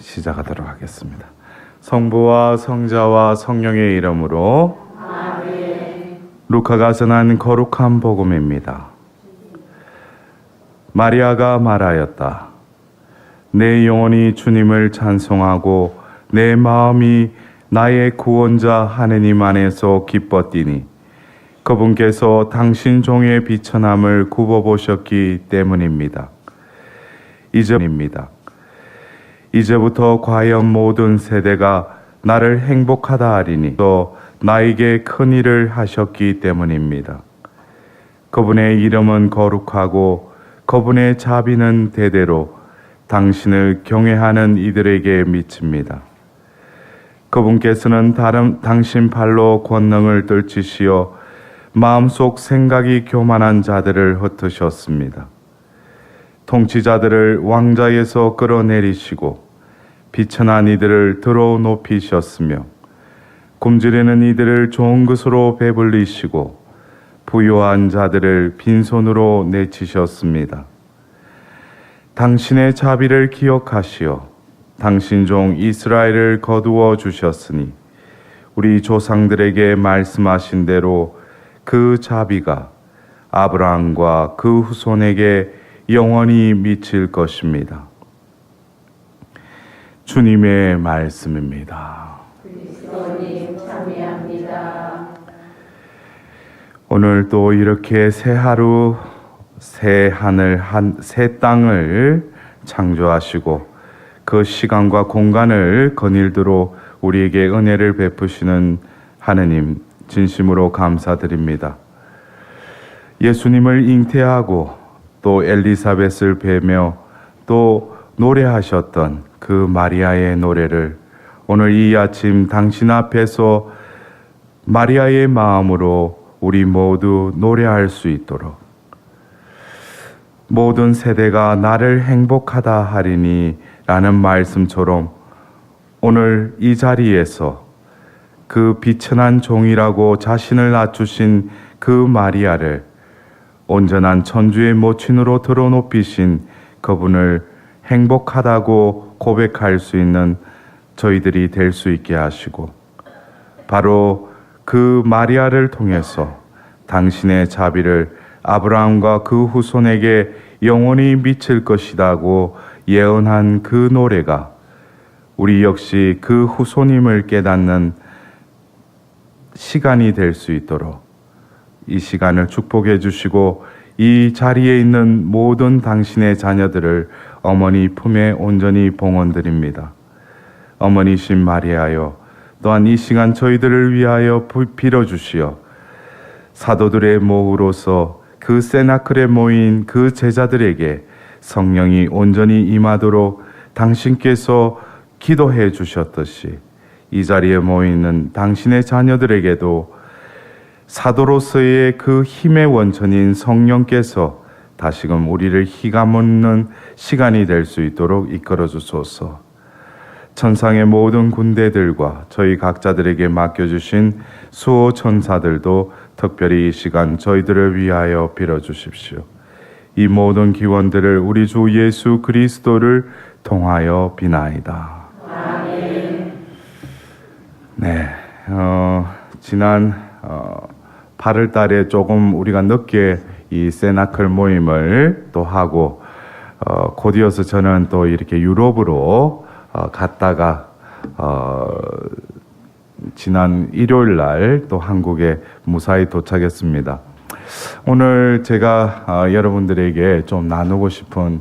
시작하도록 하겠습니다. 성부와 성자와 성령의 이름으로 아멘. 루카가 전한 거룩한 복음입니다. 마리아가 말하였다. 내 영혼이 주님을 찬송하고 내 마음이 나의 구원자 하느님 안에서 기뻤디니 그분께서 당신 종의 비천함을 굽어보셨기 때문입니다. 이제부터 과연 모든 세대가 나를 행복하다 하리니 또 나에게 큰 일을 하셨기 때문입니다. 그분의 이름은 거룩하고 그분의 자비는 대대로 당신을 경외하는 이들에게 미칩니다. 그분께서는 당신 발로 권능을 떨치시어 마음속 생각이 교만한 자들을 흩으셨습니다. 통치자들을 왕좌에서 끌어내리시고 비천한 이들을 들어 높이셨으며 굶주리는 이들을 좋은 것으로 배불리시고 부유한 자들을 빈손으로 내치셨습니다. 당신의 자비를 기억하시어 당신 종 이스라엘을 거두어 주셨으니 우리 조상들에게 말씀하신 대로 그 자비가 아브라함과 그 후손에게 영원히 미칠 것입니다. 주님의 말씀입니다. 그리스도님 참여합니다. 오늘 또 이렇게 새 하루, 새 하늘, 새 땅을 창조하시고 그 시간과 공간을 거닐도록 우리에게 은혜를 베푸시는 하느님 진심으로 감사드립니다. 예수님을 잉태하고 또 엘리사벳을 뵈며 또 노래하셨던 그 마리아의 노래를 오늘 이 아침 당신 앞에서 마리아의 마음으로 우리 모두 노래할 수 있도록 모든 세대가 나를 행복하다 하리니 라는 말씀처럼 오늘 이 자리에서 그 비천한 종이라고 자신을 낮추신 그 마리아를 온전한 천주의 모친으로 들어높이신 그분을 행복하다고 고백할 수 있는 저희들이 될 수 있게 하시고 바로 그 마리아를 통해서 당신의 자비를 아브라함과 그 후손에게 영원히 미칠 것이라고 예언한 그 노래가 우리 역시 그 후손임을 깨닫는 시간이 될 수 있도록 이 시간을 축복해 주시고 이 자리에 있는 모든 당신의 자녀들을 어머니 품에 온전히 봉헌드립니다. 어머니신 마리아여 또한 이 시간 저희들을 위하여 빌어주시어 사도들의 모후로서 그 세나클에 모인 그 제자들에게 성령이 온전히 임하도록 당신께서 기도해 주셨듯이 이 자리에 모이는 당신의 자녀들에게도 사도로서의 그 힘의 원천인 성령께서 다시금 우리를 휘감는 시간이 될 수 있도록 이끌어 주소서. 천상의 모든 군대들과 저희 각자들에게 맡겨주신 수호 천사들도 특별히 이 시간 저희들을 위하여 빌어주십시오. 이 모든 기원들을 우리 주 예수 그리스도를 통하여 비나이다. 아멘. 네, 지난 8월 달에 조금 우리가 늦게 이 세나클 모임을 또 하고 곧이어서 저는 또 이렇게 유럽으로 갔다가 지난 일요일 날 또 한국에 무사히 도착했습니다. 오늘 제가 여러분들에게 좀 나누고 싶은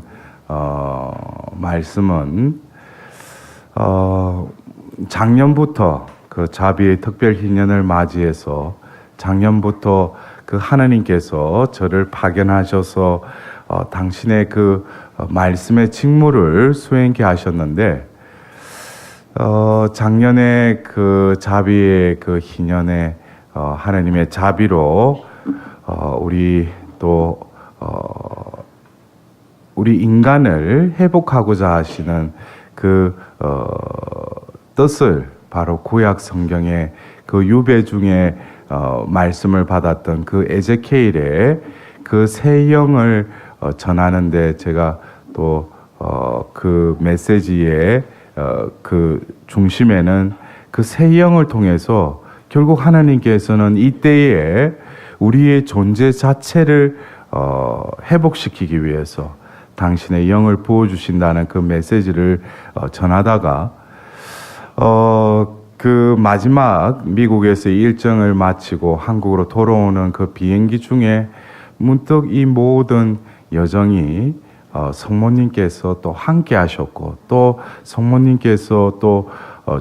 말씀은 작년부터 그 자비의 특별 희년을 맞이해서 작년부터 그 하나님께서 저를 파견하셔서 당신의 그 말씀의 직무를 수행케 하셨는데 작년에 그 자비의 그 희년에 하나님의 자비로 우리 또 우리 인간을 회복하고자 하시는 그 뜻을 바로 구약 성경의 그 유배 중에 말씀을 받았던 그 에제키엘의 그 새 영을 전하는데 제가 또 그 메시지에 그 중심에는 그 새 영을 통해서 결국 하나님께서는 이때에 우리의 존재 자체를 회복시키기 위해서 당신의 영을 부어주신다는 그 메시지를 전하다가 그 마지막 미국에서의 일정을 마치고 한국으로 돌아오는 그 비행기 중에 문득 이 모든 여정이 성모님께서 또 함께 하셨고 또 성모님께서 또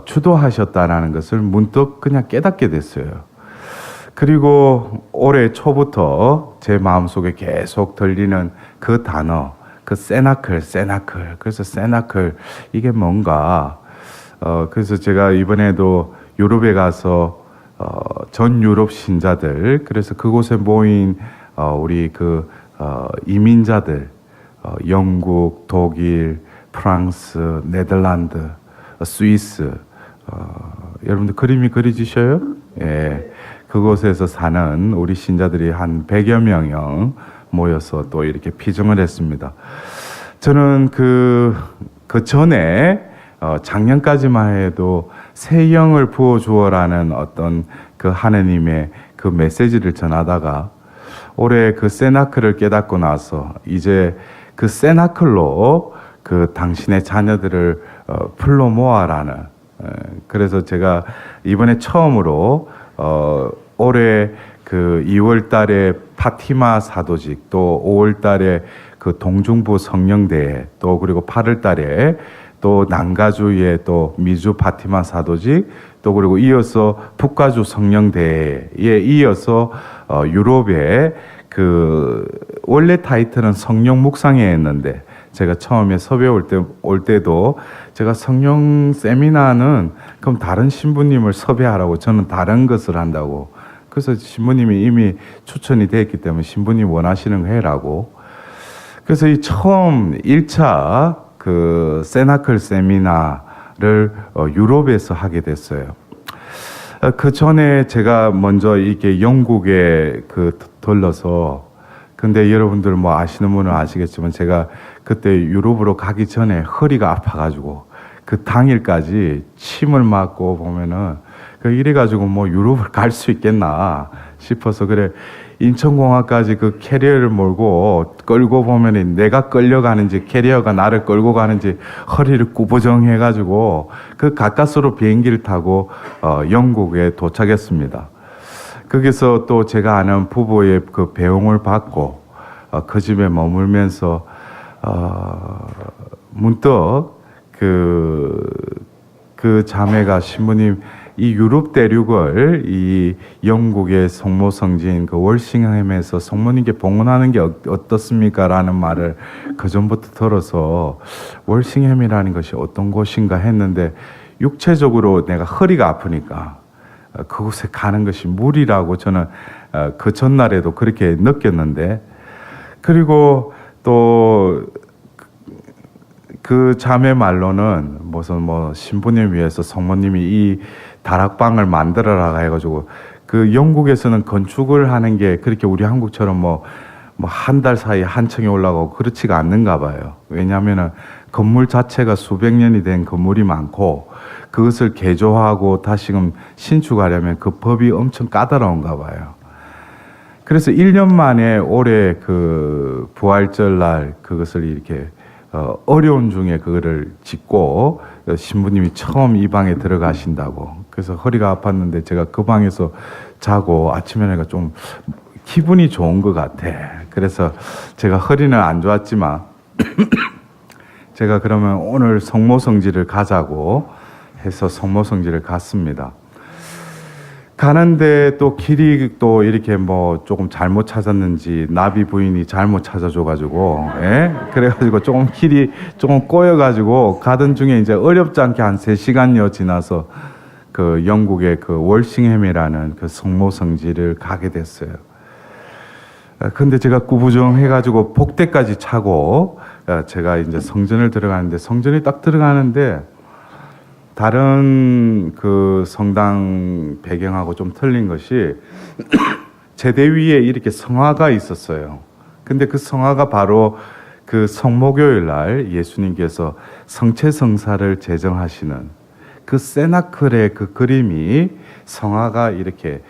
주도하셨다라는 것을 문득 그냥 깨닫게 됐어요. 그리고 올해 초부터 제 마음속에 계속 들리는 그 단어, 그 세나클. 그래서 세나클 이게 뭔가 그래서 제가 이번에도 유럽에 가서 전 유럽 신자들 그래서 그곳에 모인 우리 그 이민자들 영국, 독일, 프랑스, 네덜란드, 스위스 여러분들 그림이 그려지셔요? 예. 그곳에서 사는 우리 신자들이 한 100여 명 모여서 또 이렇게 피정을 했습니다. 저는 그 전에 작년까지만 해도 새 영을 부어주어라는 어떤 그 하나님의 그 메시지를 전하다가 올해 그 세나클을 깨닫고 나서 이제 그 세나클로 그 당신의 자녀들을 풀로 모아라는 그래서 제가 이번에 처음으로 올해 그 2월 달에 파티마 사도직 또 5월 달에 그 동중부 성령대회 또 그리고 8월 달에 또 남가주의 또 미주 파티마 사도직 또 그리고 이어서 북가주 성령대회에 이어서 유럽에 그 원래 타이틀은 성령 묵상회였는데 제가 처음에 섭외 올 때도 제가 성령 세미나는 그럼 다른 신부님을 섭외하라고 저는 다른 것을 한다고 그래서 신부님이 이미 추천이 됐기 때문에 신부님 원하시는 거 해라고 그래서 이 처음 1차 그 세나클 세미나를 유럽에서 하게 됐어요. 그 전에 제가 먼저 이렇게 영국에 그 들러서 근데 여러분들 뭐 아시는 분은 아시겠지만 제가 그때 유럽으로 가기 전에 허리가 아파가지고 그 당일까지 침을 맞고 보면은 이래가지고 뭐 유럽을 갈 수 있겠나 싶어서 그래 인천공항까지 그 캐리어를 몰고 끌고 보면은 내가 끌려가는지 캐리어가 나를 끌고 가는지 허리를 구부정해가지고 그 가까스로 비행기를 타고 영국에 도착했습니다. 거기서 또 제가 아는 부부의 그 배웅을 받고 그 집에 머물면서 문득 그 자매가 신부님 이 유럽 대륙을 이 영국의 성모 성지인 그 월싱햄에서 성모님께 봉헌하는 게 어떻습니까? 라는 말을 그 전부터 들어서 월싱햄이라는 것이 어떤 곳인가 했는데 육체적으로 내가 허리가 아프니까 그곳에 가는 것이 무리라고 저는 그 전날에도 그렇게 느꼈는데 그리고 또 그 자매 말로는 무슨 뭐 신부님 위해서 성모님이 이 다락방을 만들어라 해가지고 그 영국에서는 건축을 하는 게 그렇게 우리 한국처럼 뭐 한 달 사이에 한 층에 올라가고 그렇지가 않는가 봐요. 왜냐하면은 건물 자체가 수백 년이 된 건물이 많고 그것을 개조하고 다시금 신축하려면 그 법이 엄청 까다로운가 봐요. 그래서 1년 만에 올해 그 부활절 날 그것을 이렇게 어려운 중에 그거를 짓고 신부님이 처음 이 방에 들어가신다고 그래서 허리가 아팠는데 제가 그 방에서 자고 아침에 내가 좀 기분이 좋은 것 같아. 그래서 제가 허리는 안 좋았지만 제가 그러면 오늘 성모성지를 가자고 해서 성모성지를 갔습니다. 가는데 또 길이 또 이렇게 뭐 조금 잘못 찾았는지 나비 부인이 잘못 찾아줘가지고, 예? 그래가지고 조금 길이 조금 꼬여가지고 가던 중에 이제 어렵지 않게 한 3시간여 지나서 그 영국의 그 월싱햄이라는 그 성모 성지를 가게 됐어요. 근데 제가 구부정해가지고 복대까지 차고 제가 이제 성전을 들어가는데 성전에 딱 들어가는데 다른 그 성당 배경하고 좀 틀린 것이 제대 위에 이렇게 성화가 있었어요. 근데 그 성화가 바로 그 성모교일 날 예수님께서 성체성사를 제정하시는 그 세나클의 그 그림이 성화가 이렇게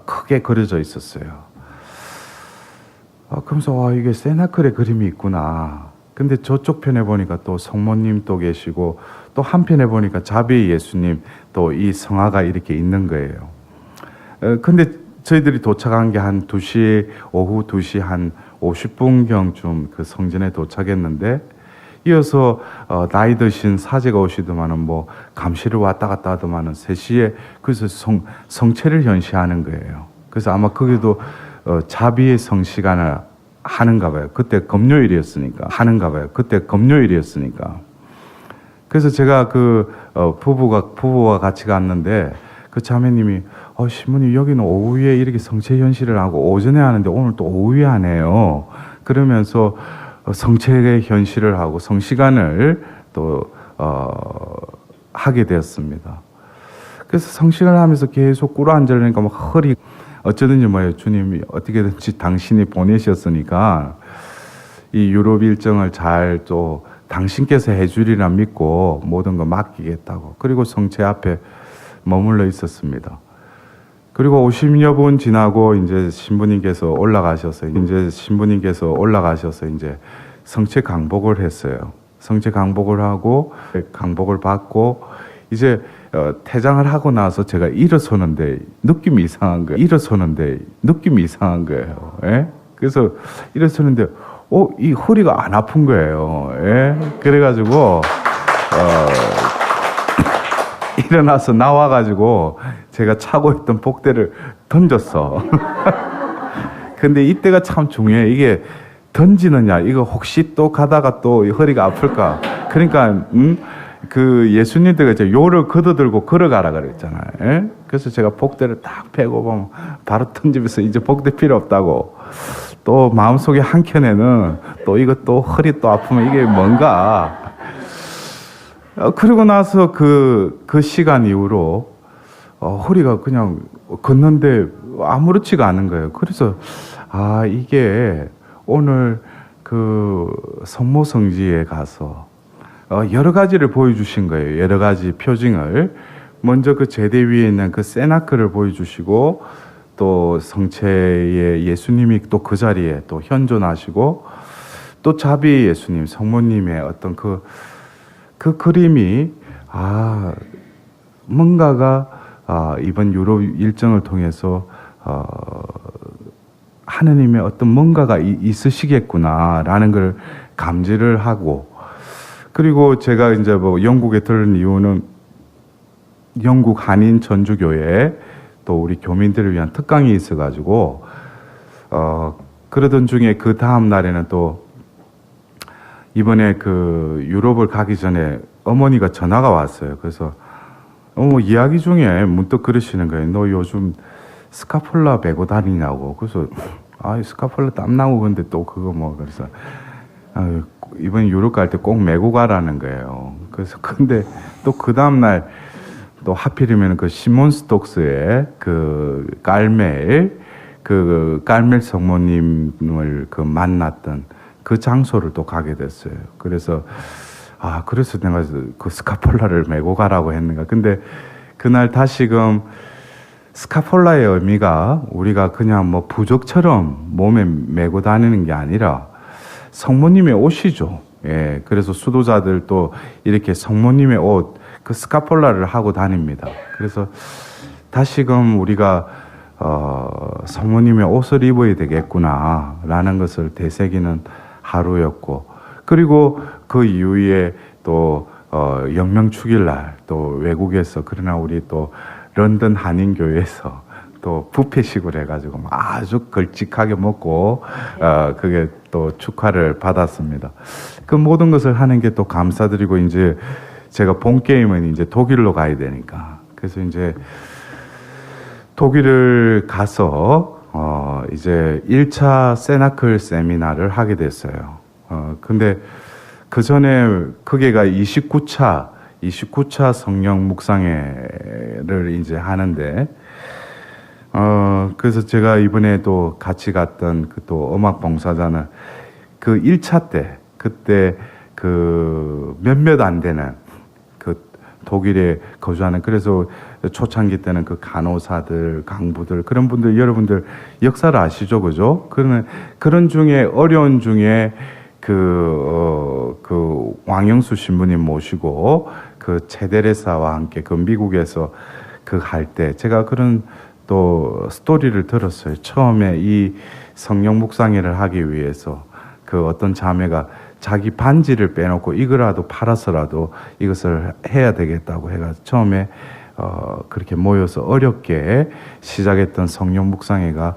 크게 그려져 있었어요. 그러면서 와, 이게 세나클의 그림이 있구나. 근데 저쪽 편에 보니까 또 성모님 또 계시고 또 한편에 보니까 자비의 예수님 또 이 성화가 이렇게 있는 거예요. 근데 저희들이 도착한 게 한 2시, 오후 2시 한 50분경쯤 그 성전에 도착했는데 이어서 나이 드신 사제가 오시더만은 뭐 감시를 왔다 갔다 하더만은 3시에 그래서 성체를 현시하는 거예요. 그래서 아마 거기도 자비의 성시간을 하는가 봐요. 그때 금요일이었으니까 하는가 봐요. 그때 금요일이었으니까. 그래서 제가 그 부부와 같이 갔는데 그 자매님이 신부님 여기는 오후에 이렇게 성체 현실을 하고 오전에 하는데 오늘 또 오후에 하네요. 그러면서 성체의 현실을 하고 성시간을 또 하게 되었습니다. 그래서 성시간을 하면서 계속 꿇어 앉으려니까 막 허리 어쩌든지 뭐예요. 주님이 어떻게든지 당신이 보내셨으니까 이 유럽 일정을 잘 또 당신께서 해주리라 믿고 모든 거 맡기겠다고. 그리고 성체 앞에 머물러 있었습니다. 그리고 50여 분 지나고 이제 신부님께서 올라가셔서 이제 성체 강복을 했어요. 성체 강복을 하고 강복을 받고 이제 퇴장을 하고 나서 제가 일어서는데 느낌이 이상한 거예요. 예? 그래서 일어서는데 이 허리가 안 아픈 거예요. 예? 그래가지고 일어나서 나와가지고 제가 차고 있던 복대를 던졌어. 근데 이때가 참 중요해. 이게 던지느냐, 이거 혹시 또 가다가 또 허리가 아플까. 그러니까 그 예수님들가 이제 요를 걷어들고 걸어가라 그랬잖아요. 예? 그래서 제가 복대를 딱 빼고 보면 바로 던지면서 이제 복대 필요 없다고. 또 마음속에 한켠에는 또 이거 또 허리 또 아프면 이게 뭔가. 그리고 나서 그 시간 이후로 허리가 그냥 걷는데 아무렇지가 않은 거예요. 그래서 이게 오늘 그 성모성지에 가서 여러 가지를 보여주신 거예요. 여러 가지 표징을. 먼저 그 제대 위에 있는 그 세나클을 보여주시고 또 성체의 예수님이 또 그 자리에 또 현존하시고 또 자비의 예수님, 성모님의 어떤 그 그림이 뭔가가 이번 유럽 일정을 통해서 하느님의 어떤 뭔가가 있으시겠구나라는 걸 감지를 하고 그리고 제가 이제 뭐 영국에 들은 이유는 영국 한인 전주교회에 또 우리 교민들을 위한 특강이 있어가지고 그러던 중에 그 다음 날에는 또 이번에 그 유럽을 가기 전에 어머니가 전화가 왔어요. 그래서 이야기 중에 문득 그러시는 거예요. 너 요즘 스카폴라 메고 다니냐고. 그래서 스카폴라 땀나고 근데 또 그거 뭐 그래서 이번 유럽 갈 때 꼭 메고 가라는 거예요. 그래서 근데 또 그 다음 날 또 하필이면 그 시몬 스톡스의 그 깔멜 성모님을 그 만났던 그 장소를 또 가게 됐어요. 그래서 그래서 내가 그 스카폴라를 메고 가라고 했는가. 근데 그날 다시금 스카폴라의 의미가 우리가 그냥 뭐 부적처럼 몸에 메고 다니는 게 아니라 성모님의 옷이죠. 예, 그래서 수도자들 또 이렇게 성모님의 옷, 그 스카폴라를 하고 다닙니다. 그래서 다시금 우리가 성모님의 옷을 입어야 되겠구나라는 것을 되새기는 하루였고, 그리고 그 이후에 또 영명축일날 또 외국에서 그러나 우리 또 런던 한인교회에서 또 뷔페식을 해가지고 아주 걸찍하게 먹고 그게 또 축하를 받았습니다. 그 모든 것을 하는 게 또 감사드리고 이제 제가 본 게임은 이제 독일로 가야 되니까 그래서 이제 독일을 가서 이제 1차 세나클 세미나를 하게 됐어요. 근데 그 전에 그게가 29차 성령 묵상회를 이제 하는데 그래서 제가 이번에 또 같이 갔던 그 또 음악 봉사자는 그 1차 때 그때 그 몇몇 안 되는 그 독일에 거주하는, 그래서 초창기 때는 그 간호사들, 강부들, 그런 분들, 여러분들 역사를 아시죠, 그죠? 그런 중에, 어려운 중에 그 왕영수 신부님 모시고 그 체데레사와 함께 그 미국에서 그 할 때 제가 그런 또 스토리를 들었어요. 처음에 이 성령 묵상회를 하기 위해서 그 어떤 자매가 자기 반지를 빼놓고 이거라도 팔아서라도 이것을 해야 되겠다고 해가지고 처음에 그렇게 모여서 어렵게 시작했던 성령 묵상회가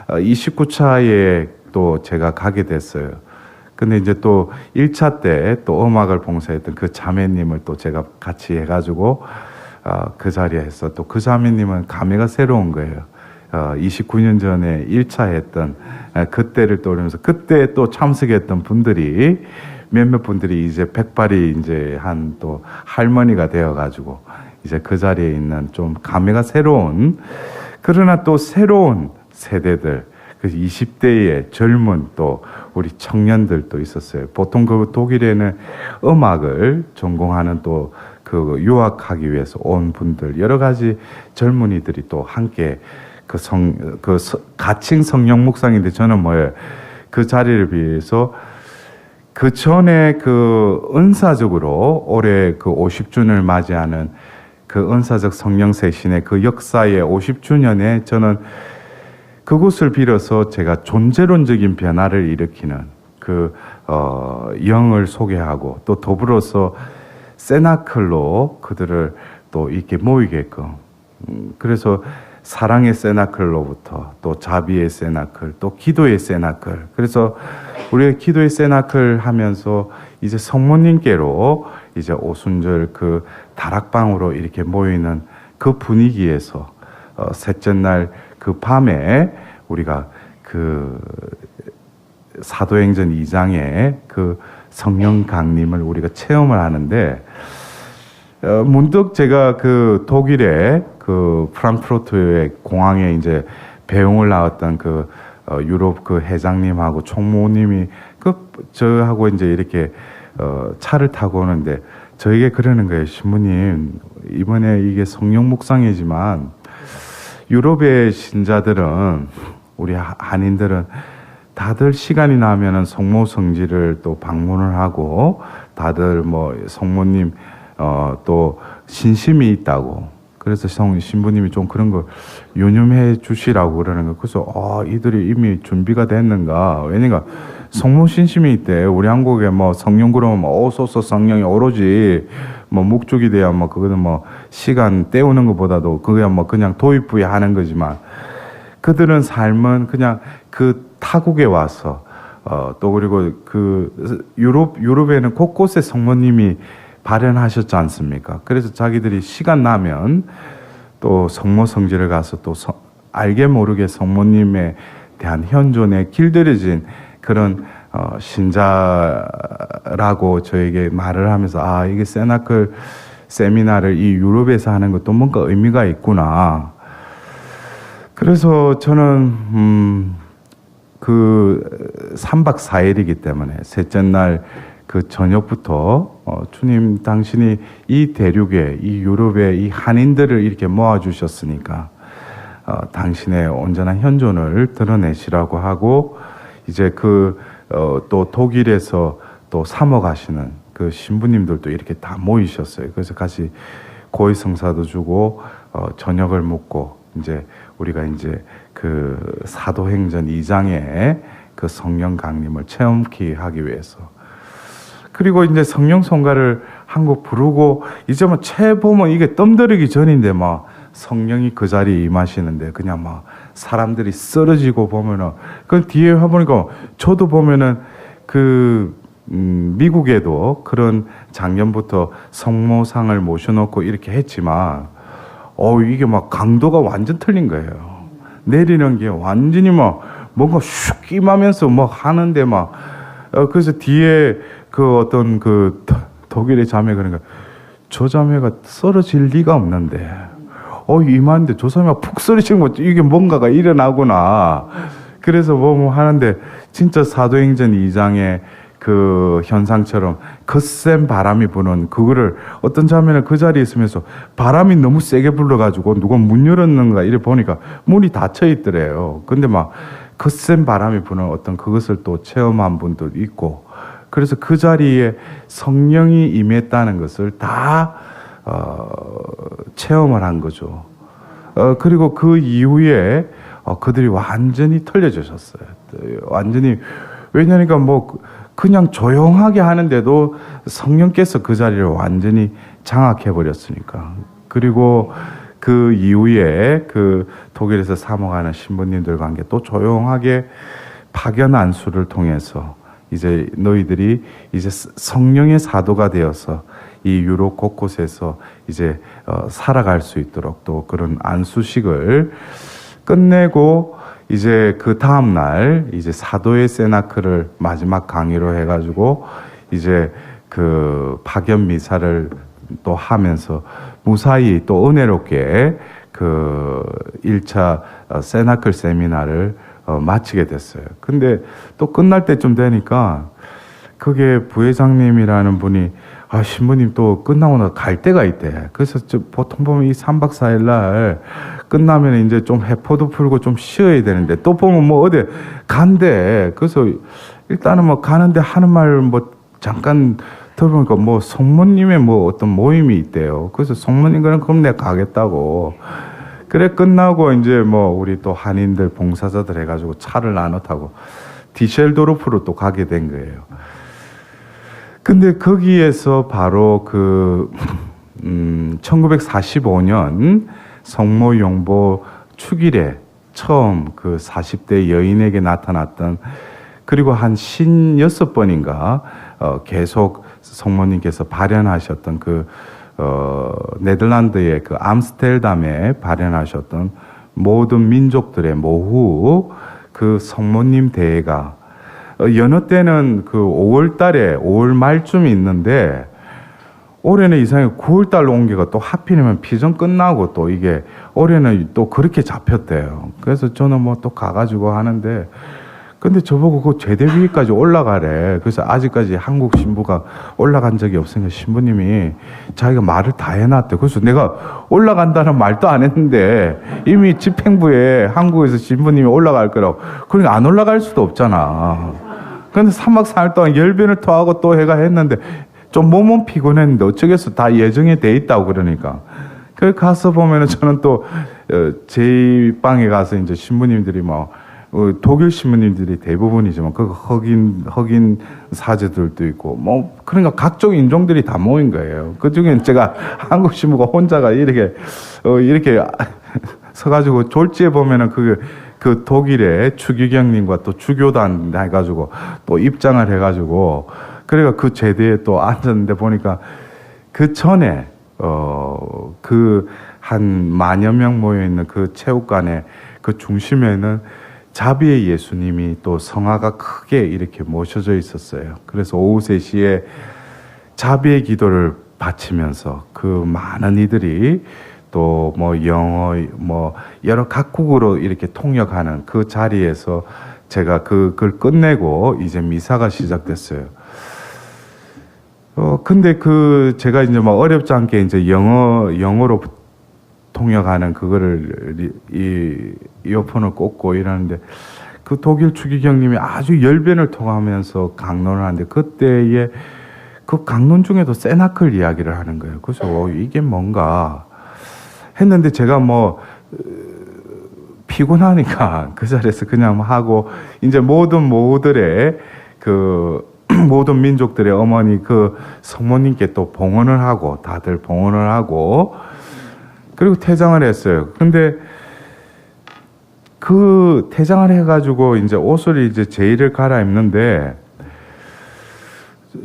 29차에 또 제가 가게 됐어요. 근데 이제 또 1차 때 또 음악을 봉사했던 그 자매님을 또 제가 같이 해가지고 그 자리에 했어. 또 그 자매님은 감회가 새로운 거예요. 29년 전에 1차 했던 그때를 떠오르면서 그때 또 참석했던 분들이 몇몇 분들이 이제 백발이 이제 한 또 할머니가 되어가지고 이제 그 자리에 있는 좀 감회가 새로운, 그러나 또 새로운 세대들, 그 20대의 젊은 또 우리 청년들도 있었어요. 보통 그 독일에는 음악을 전공하는 또 그 유학하기 위해서 온 분들, 여러 가지 젊은이들이 또 함께 가칭 성령 묵상인데 저는 뭐예요? 그 자리를 위해서 그 전에 그 은사적으로 올해 그 50주년을 맞이하는 그 은사적 성령 세신의 그 역사의 50주년에 저는 그곳을 빌어서 제가 존재론적인 변화를 일으키는 그 영을 소개하고 또 더불어서 세나클로 그들을 또 이렇게 모이게끔, 그래서 사랑의 세나클로부터 또 자비의 세나클, 또 기도의 세나클, 그래서 우리가 기도의 세나클 하면서 이제 성모님께로 이제 오순절 그 다락방으로 이렇게 모이는 그 분위기에서 셋째 날 그 밤에 우리가 그 사도행전 2장의 그 성령 강림을 우리가 체험을 하는데, 문득 제가 그 독일의 그 프랑크푸르트의 공항에 이제 배웅을 나왔던 그 유럽 그 회장님하고 총무님이 저하고 이제 이렇게 차를 타고 오는데 저에게 그러는 거예요. 신부님, 이번에 이게 성령 묵상이지만 유럽의 신자들은, 우리 한인들은 다들 시간이 나면은 성모 성지를 또 방문을 하고 다들 뭐 성모님 또 신심이 있다고, 그래서 신부님이 좀 그런 거 유념해 주시라고 그러는 거. 그래서 이들이 이미 준비가 됐는가? 왜냐면 성모 신심이 있대. 우리 한국에 뭐 성령 그러면 오소서 성령이 오로지 뭐 묵죽이 돼야 뭐 그거는 뭐 시간 때우는 것보다도 그거야 뭐 그냥 도입부에 하는 거지만, 그들은 삶은 그냥 그 타국에 와서 또 그리고 그 유럽에는 곳곳에 성모님이 발현하셨지 않습니까? 그래서 자기들이 시간 나면 또 성모 성지를 가서 또 알게 모르게 성모님에 대한 현존에 길들여진 그런 신자라고 저에게 말을 하면서 이게 세나클 세미나를 이 유럽에서 하는 것도 뭔가 의미가 있구나. 그래서 저는 그 3박 4일이기 때문에 셋째 날 그 저녁부터 주님 당신이 이 대륙에, 이 유럽에 이 한인들을 이렇게 모아주셨으니까 당신의 온전한 현존을 드러내시라고 하고, 이제 또 독일에서 또 사모 가시는 그 신부님들도 이렇게 다 모이셨어요. 그래서 같이 고해 성사도 주고 저녁을 먹고 이제 우리가 이제 그 사도행전 2장의 그 성령 강림을 체험케 하기 위해서, 그리고 이제 성령 성가를 한 곡 부르고 이제 뭐 채 보면 이게 뜸들이기 전인데 막 성령이 그 자리에 임하시는데 그냥 막 사람들이 쓰러지고 보면은, 그 뒤에 해보니까 저도 보면은 미국에도 그런 작년부터 성모상을 모셔놓고 이렇게 했지만 이게 막 강도가 완전 틀린 거예요. 내리는 게 완전히 막 뭔가 슉 끼마면서 막 하는데 막 그래서 뒤에 그 어떤 그 독일의 자매 그러니까 저 자매가 쓰러질 리가 없는데 이만한데 저 자매가 푹 쓰러지는 거 이게 뭔가가 일어나구나. 그래서 뭐 하는데 진짜 사도행전 2장에 그 현상처럼 거센 바람이 부는 그거를 어떤 장면에 그 자리에 있으면서 바람이 너무 세게 불러가지고 누가 문 열었는가 이래 보니까 문이 닫혀 있더래요. 근데 막 거센 바람이 부는 어떤 그것을 또 체험한 분도 있고, 그래서 그 자리에 성령이 임했다는 것을 다 체험을 한 거죠. 그리고 그 이후에 그들이 완전히 털려주셨어요. 완전히. 왜냐니까 뭐 그냥 조용하게 하는데도 성령께서 그 자리를 완전히 장악해 버렸으니까. 그리고 그 이후에 그 독일에서 사모하는 신부님들과 함께 또 조용하게 파견 안수를 통해서 이제 너희들이 이제 성령의 사도가 되어서 이 유럽 곳곳에서 이제 살아갈 수 있도록 또 그런 안수식을 끝내고, 이제 그 다음 날 이제 사도의 세나크를 마지막 강의로 해가지고 이제 그 파견 미사를 또 하면서 무사히 또 은혜롭게 그 1차 세나클 세미나를 마치게 됐어요. 근데 또 끝날 때쯤 되니까 그게 부회장님이라는 분이 신부님 또 끝나고 나서 갈 때가 있대. 그래서 보통 보면 이 3박 4일 날 끝나면 이제 좀 해포도 풀고 좀 쉬어야 되는데, 또 보면 뭐 어디 간대. 그래서 일단은 뭐 가는데 하는 말 뭐 잠깐 들어보니까 뭐 성모님의 뭐 어떤 모임이 있대요. 그래서 성모님 그럼 내가 가겠다고. 그래 끝나고 이제 뭐 우리 또 한인들 봉사자들 해가지고 차를 나눠 타고 디셀도르프로 또 가게 된 거예요. 근데 거기에서 바로 그 1945년 성모 용보 축일에 처음 그 40대 여인에게 나타났던, 그리고 한 56번인가 계속 성모님께서 발현하셨던 그 네덜란드의 그 암스테르담에 발현하셨던 모든 민족들의 모후 그 성모님 대회가 여느 때는 그 5월 달에 5월 말쯤에 있는데, 올해는 이상하게 9월 달로 옮겨가 또 하필이면 피전 끝나고 또 이게 올해는 또 그렇게 잡혔대요. 그래서 저는 뭐 또 가가지고 하는데, 근데 저보고 그 제대위까지 올라가래. 그래서 아직까지 한국 신부가 올라간 적이 없으니까 신부님이 자기가 말을 다 해놨대. 그래서 내가 올라간다는 말도 안 했는데 이미 집행부에 한국에서 신부님이 올라갈 거라고. 그러니까 안 올라갈 수도 없잖아. 근데 3박 4일 동안 열변을 토하고 또 해가 했는데 좀 몸은 피곤했는데 어쩌겠어. 다 예정에 돼 있다고 그러니까. 그 가서 보면은 저는 또 제 방에 가서 이제 신부님들이 뭐 독일 신부님들이 대부분이지만 그 흑인 사제들도 있고 뭐 그러니까 각종 인종들이 다 모인 거예요. 그 중에 제가 한국 신부가 혼자가 이렇게 서가지고 졸지에 보면은 그 독일의 추기경님과 또 주교단 해가지고 또 입장을 해가지고 그래가 그 제대에 또 앉았는데 보니까 그 전에 그 한 10,000여 명 모여 있는 그 체육관의 그 중심에는 자비의 예수님이 또 성화가 크게 이렇게 모셔져 있었어요. 그래서 오후 3시에 자비의 기도를 바치면서 그 많은 이들이 또 뭐 영어 뭐 여러 각국으로 이렇게 통역하는 그 자리에서 제가 그걸 끝내고 이제 미사가 시작됐어요. 근데 제가 이제 막 어렵지 않게 이제 영어로 통역하는 그거를 이어폰을 꽂고 이러는데 그 독일 추기경님이 아주 열변을 통하면서 강론을 하는데 그때에 그 강론 중에도 세나클 이야기를 하는 거예요. 그래서 이게 뭔가 했는데 제가 뭐 피곤하니까 그 자리에서 그냥 하고 이제 모든 모들의 그 모든 민족들의 어머니 그 성모님께 또 봉헌을 하고 다들 봉헌을 하고 그리고 퇴장을 했어요. 근데 그 퇴장을 해가지고 이제 옷을 이제 제의를 갈아입는데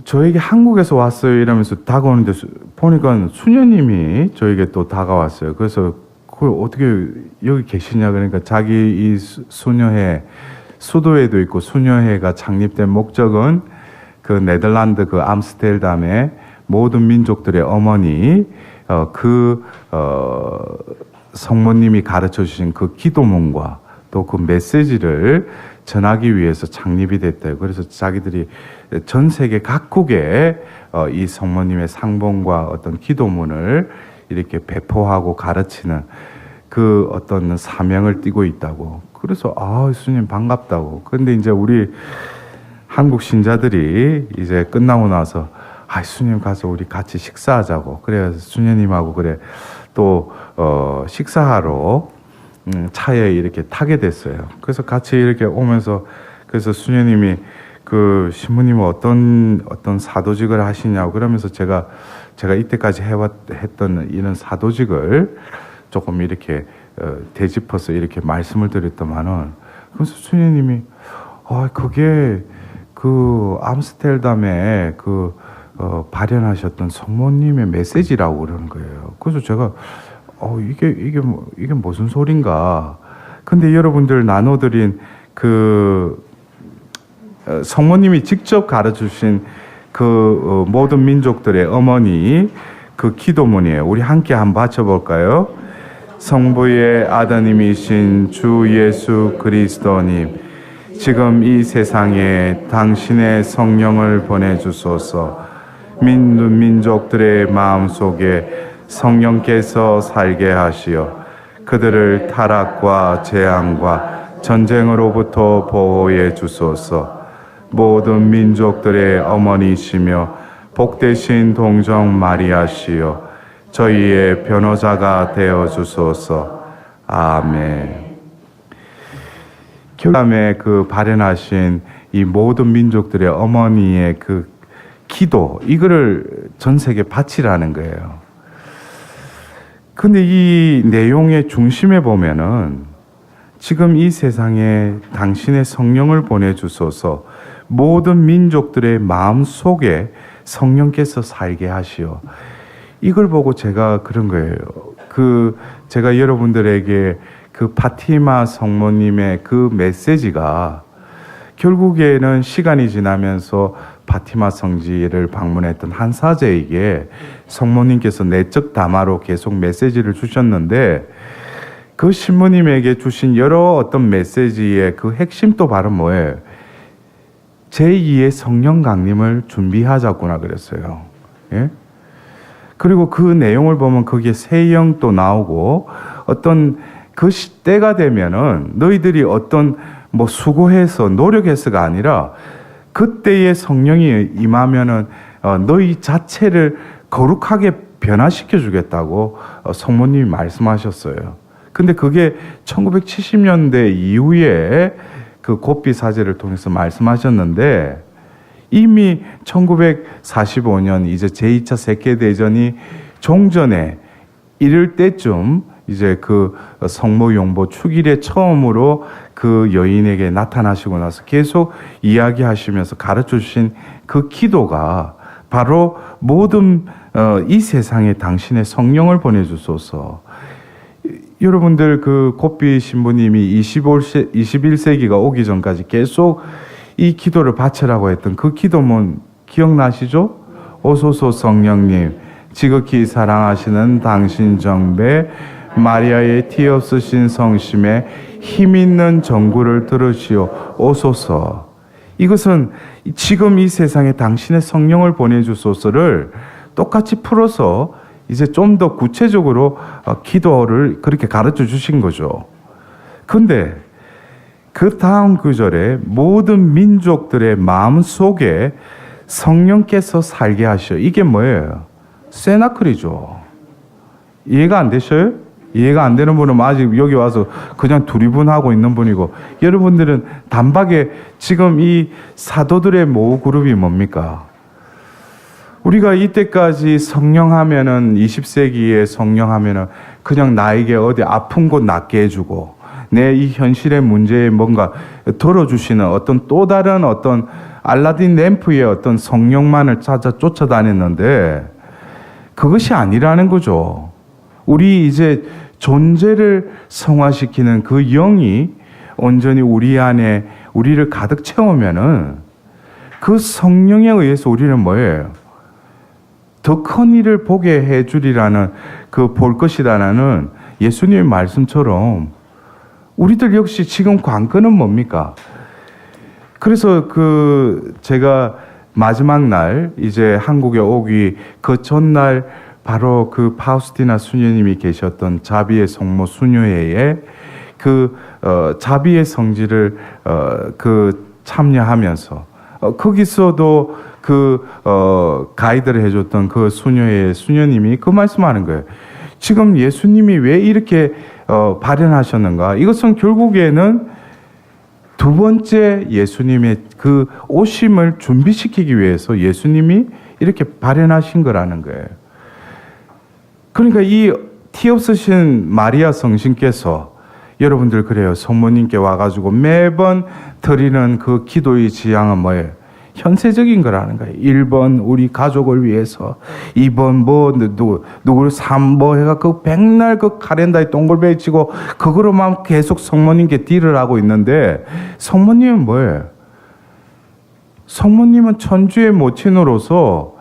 저에게 한국에서 왔어요 이러면서 다가오는데 보니까 수녀님이 저에게 또 다가왔어요. 그래서 그걸 어떻게 여기 계시냐 그러니까 자기 이 수녀회 수도회도 있고 수녀회가 창립된 목적은 그 네덜란드 그 암스테르담의 모든 민족들의 어머니 성모님이 가르쳐 주신 그 기도문과 또 그 메시지를 전하기 위해서 창립이 됐대요. 그래서 자기들이 전 세계 각국에 이 성모님의 상봉과 어떤 기도문을 이렇게 배포하고 가르치는 그 어떤 사명을 띠고 있다고. 그래서 예수님 반갑다고. 그런데 이제 우리 한국 신자들이 이제 끝나고 나서 예수님 가서 우리 같이 식사하자고. 그래서 수녀님하고 그래 또 식사하러 차에 이렇게 타게 됐어요. 그래서 같이 이렇게 오면서 그래서 수녀님이 그 신부님은 어떤 사도직을 하시냐고 그러면서 제가 이때까지 했던 이런 사도직을 조금 이렇게 되짚어서 이렇게 말씀을 드렸더만은 그래서 수녀님이 그게 그 암스테르담에 발현하셨던 성모님의 메시지라고 그러는 거예요. 그래서 제가 이게 무슨 소린가? 근데 여러분들 나눠드린 성모님이 직접 가르쳐주신 모든 민족들의 어머니 그 기도문이에요. 우리 함께 한번 바쳐볼까요? 성부의 아드님이신 주 예수 그리스도님, 지금 이 세상에 당신의 성령을 보내주소서. 민족들의 마음속에 성령께서 살게 하시어 그들을 타락과 재앙과 전쟁으로부터 보호해 주소서. 모든 민족들의 어머니시며 복되신 동정 마리아시여 저희의 변호자가 되어 주소서. 아멘. 교담에 발현하신 이 모든 민족들의 어머니의 기도, 이거를 전 세계 바치라는 거예요. 근데 이 내용의 중심에 보면은 지금 이 세상에 당신의 성령을 보내주소서. 모든 민족들의 마음 속에 성령께서 살게 하시오. 이걸 보고 제가 그런 거예요. 제가 여러분들에게 파티마 성모님의 메시지가 결국에는 시간이 지나면서 파티마 성지를 방문했던 한 사제에게 성모님께서 내적 담화로 계속 메시지를 주셨는데 그 신부님에게 주신 여러 어떤 메시지의 핵심 또 바로 뭐예요? 제2의 성령 강림을 준비하자꾸나 그랬어요. 예? 그리고 그 내용을 보면 거기에 새 영도 나오고 어떤 때가 되면은 너희들이 어떤 수고해서 노력해서가 아니라 그때의 성령이 임하면은 너희 자체를 거룩하게 변화시켜 주겠다고 성모님이 말씀하셨어요. 근데 그게 1970년대 이후에 고삐 사제를 통해서 말씀하셨는데 이미 1945년 이제 제2차 세계대전이 종전에 이를 때쯤 이제 성모 용보 축일에 처음으로 여인에게 나타나시고 나서 계속 이야기하시면서 가르쳐 주신 기도가 바로 모든 이 세상에 당신의 성령을 보내주소서. 여러분들 고삐 신부님이 21세기가 오기 전까지 계속 이 기도를 바치라고 했던 기도문 기억나시죠? 오소서 성령님, 지극히 사랑하시는 당신 정배 마리아의 티 없으신 성심에 힘 있는 전구를 들으시오 오소서. 이것은 지금 이 세상에 당신의 성령을 보내주소서를 똑같이 풀어서 이제 좀 더 구체적으로 기도를 그렇게 가르쳐 주신 거죠. 근데 다음 구절에 모든 민족들의 마음 속에 성령께서 살게 하시오. 이게 뭐예요? 세나클이죠. 이해가 안 되셔요? 이해가 안 되는 분은 아직 여기 와서 그냥 두리분하고 있는 분이고, 여러분들은 단박에 지금 이 사도들의 모후 그룹이 뭡니까? 우리가 이때까지 성령하면은 20세기에 성령하면은 그냥 나에게 어디 아픈 곳 낫게 해주고 내 이 현실의 문제에 뭔가 덜어주시는 어떤 또 다른 어떤 알라딘 램프의 어떤 성령만을 찾아 쫓아다녔는데 그것이 아니라는 거죠. 우리 이제 존재를 성화시키는 그 영이 온전히 우리 안에 우리를 가득 채우면은 그 성령에 의해서 우리는 뭐예요? 더 큰 일을 보게 해주리라는 볼 것이라는 예수님의 말씀처럼 우리들 역시 지금 관건은 뭡니까? 그래서 제가 마지막 날 이제 한국에 오기 그 전날 바로 그 파우스티나 수녀님이 계셨던 자비의 성모 수녀회에 자비의 성지를 참여하면서 거기서도 가이드를 해줬던 그 수녀의 수녀님이 그 말씀하는 거예요. 지금 예수님이 왜 이렇게 발현하셨는가? 이것은 결국에는 두 번째 예수님의 그 오심을 준비시키기 위해서 예수님이 이렇게 발현하신 거라는 거예요. 그러니까 이 티 없으신 마리아 성신께서 여러분들 그래요. 성모님께 와가지고 매번 드리는 그 기도의 지향은 뭐예요? 현세적인 거라는 거예요. 1번 우리 가족을 위해서, 2번 누구를 3번 해가 백날 카렌다에 동글베이 치고 그거로만 계속 성모님께 딜을 하고 있는데, 성모님은 뭐예요? 성모님은 천주의 모친으로서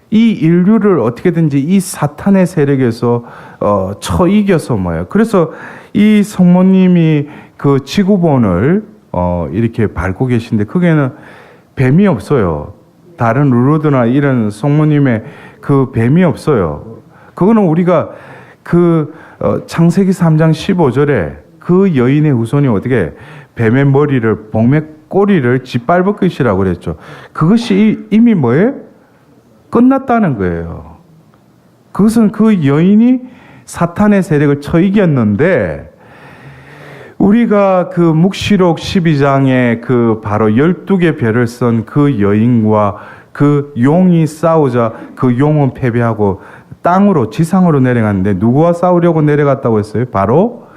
이 인류를 어떻게든지 이 사탄의 세력에서 이겨서 뭐예요? 그래서 이 성모님이 그 지구본을 이렇게 밟고 계신데 거기에는 뱀이 없어요. 다른 루르드나 이런 성모님의 그 뱀이 없어요. 그거는 우리가 창세기 3장 15절에 그 여인의 후손이 어떻게 뱀의 머리를, 복의 꼬리를 짓밟을 것이라고 그랬죠. 그것이 이미 뭐예요? 끝났다는 거예요. 그것은 그 여인이 사탄의 세력을 이겼는데, 우리가 그 묵시록 12장에 바로 12개 별을 쓴 그 여인과 그 용이 싸우자 그 용은 패배하고 땅으로, 지상으로 내려갔는데 누구와 싸우려고 내려갔다고 했어요? 바로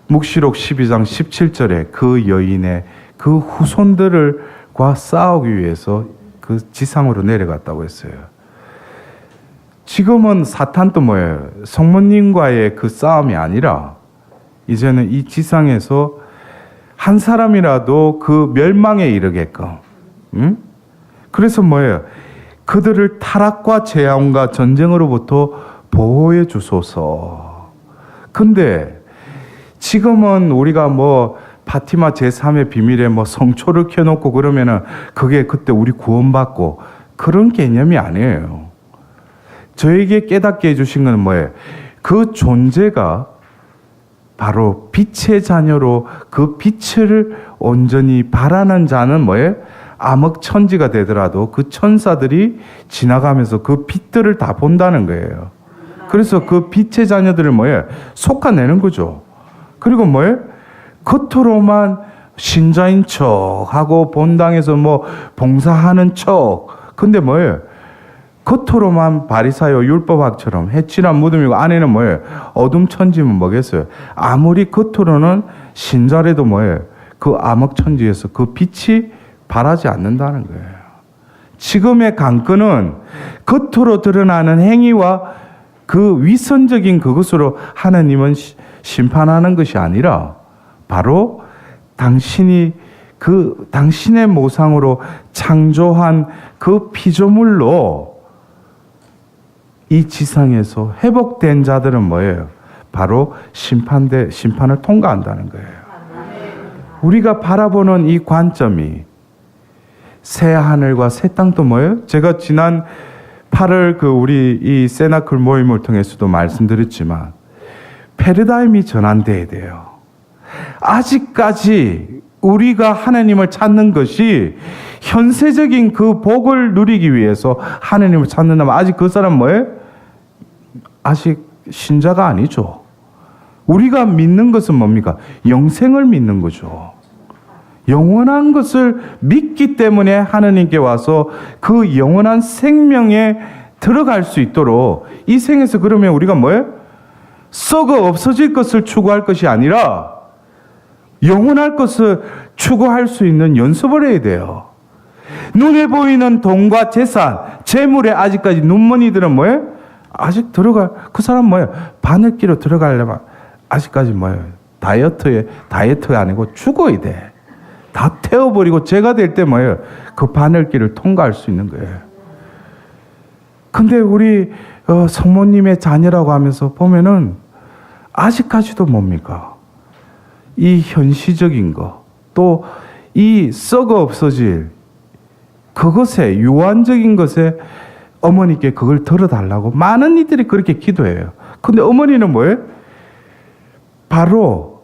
묵시록 12장 17절에 그 여인의 그 후손들과 싸우기 위해서 그 지상으로 내려갔다고 했어요. 지금은 사탄도 뭐예요? 성모님과의 그 싸움이 아니라 이제는 이 지상에서 한 사람이라도 그 멸망에 이르게끔, 그래서 뭐예요? 그들을 타락과 재앙과 전쟁으로부터 보호해 주소서. 근데 지금은 우리가 파티마 제3의 비밀에 성초를 켜놓고 그러면은 그게 그때 우리 구원받고 그런 개념이 아니에요. 저에게 깨닫게 해주신 건 뭐예요? 그 존재가 바로 빛의 자녀로 그 빛을 온전히 바라는 자는 뭐예요? 암흑천지가 되더라도 그 천사들이 지나가면서 그 빛들을 다 본다는 거예요. 그래서 그 빛의 자녀들을 뭐예요? 속아내는 거죠. 그리고 뭐예요? 겉으로만 신자인 척하고 본당에서 봉사하는 척. 근데 뭐예요? 겉으로만 바리사요 율법학처럼 해칠한 무덤이고 안에는 뭐예요? 어둠 천지면 뭐겠어요? 아무리 겉으로는 신자래도 뭐예요? 그 암흑천지에서 그 빛이 바라지 않는다는 거예요. 지금의 관건은 겉으로 드러나는 행위와 그 위선적인 그것으로 하나님은 심판하는 것이 아니라 바로 당신이 당신의 모상으로 창조한 그 피조물로 이 지상에서 회복된 자들은 뭐예요? 바로 심판을 통과한다는 거예요. 우리가 바라보는 이 관점이 새 하늘과 새 땅도 뭐예요? 제가 지난 8월 우리 이 세나클 모임을 통해서도 말씀드렸지만 패러다임이 전환돼야 돼요. 아직까지 우리가 하나님을 찾는 것이 현세적인 그 복을 누리기 위해서 하나님을 찾는다면 아직 그 사람 뭐예요? 아직 신자가 아니죠. 우리가 믿는 것은 뭡니까? 영생을 믿는 거죠. 영원한 것을 믿기 때문에 하나님께 와서 그 영원한 생명에 들어갈 수 있도록 이 생에서 그러면 우리가 뭐예요? 썩어 없어질 것을 추구할 것이 아니라 영원할 것을 추구할 수 있는 연습을 해야 돼요. 눈에 보이는 돈과 재산, 재물에 아직까지 눈먼이들은 뭐예요? 아직 그 사람 뭐예요? 바늘기로 들어가려면 아직까지 뭐예요? 다이어트가 아니고 죽어야 돼. 다 태워버리고 죄가 될 때 뭐예요? 그 바늘길을 통과할 수 있는 거예요. 근데 우리 성모님의 자녀라고 하면서 보면은 아직까지도 뭡니까? 이 현시적인 거, 또 이 썩어 없어질 그것에, 유한적인 것에 어머니께 그걸 들어달라고 많은 이들이 그렇게 기도해요. 근데 어머니는 뭐예요? 바로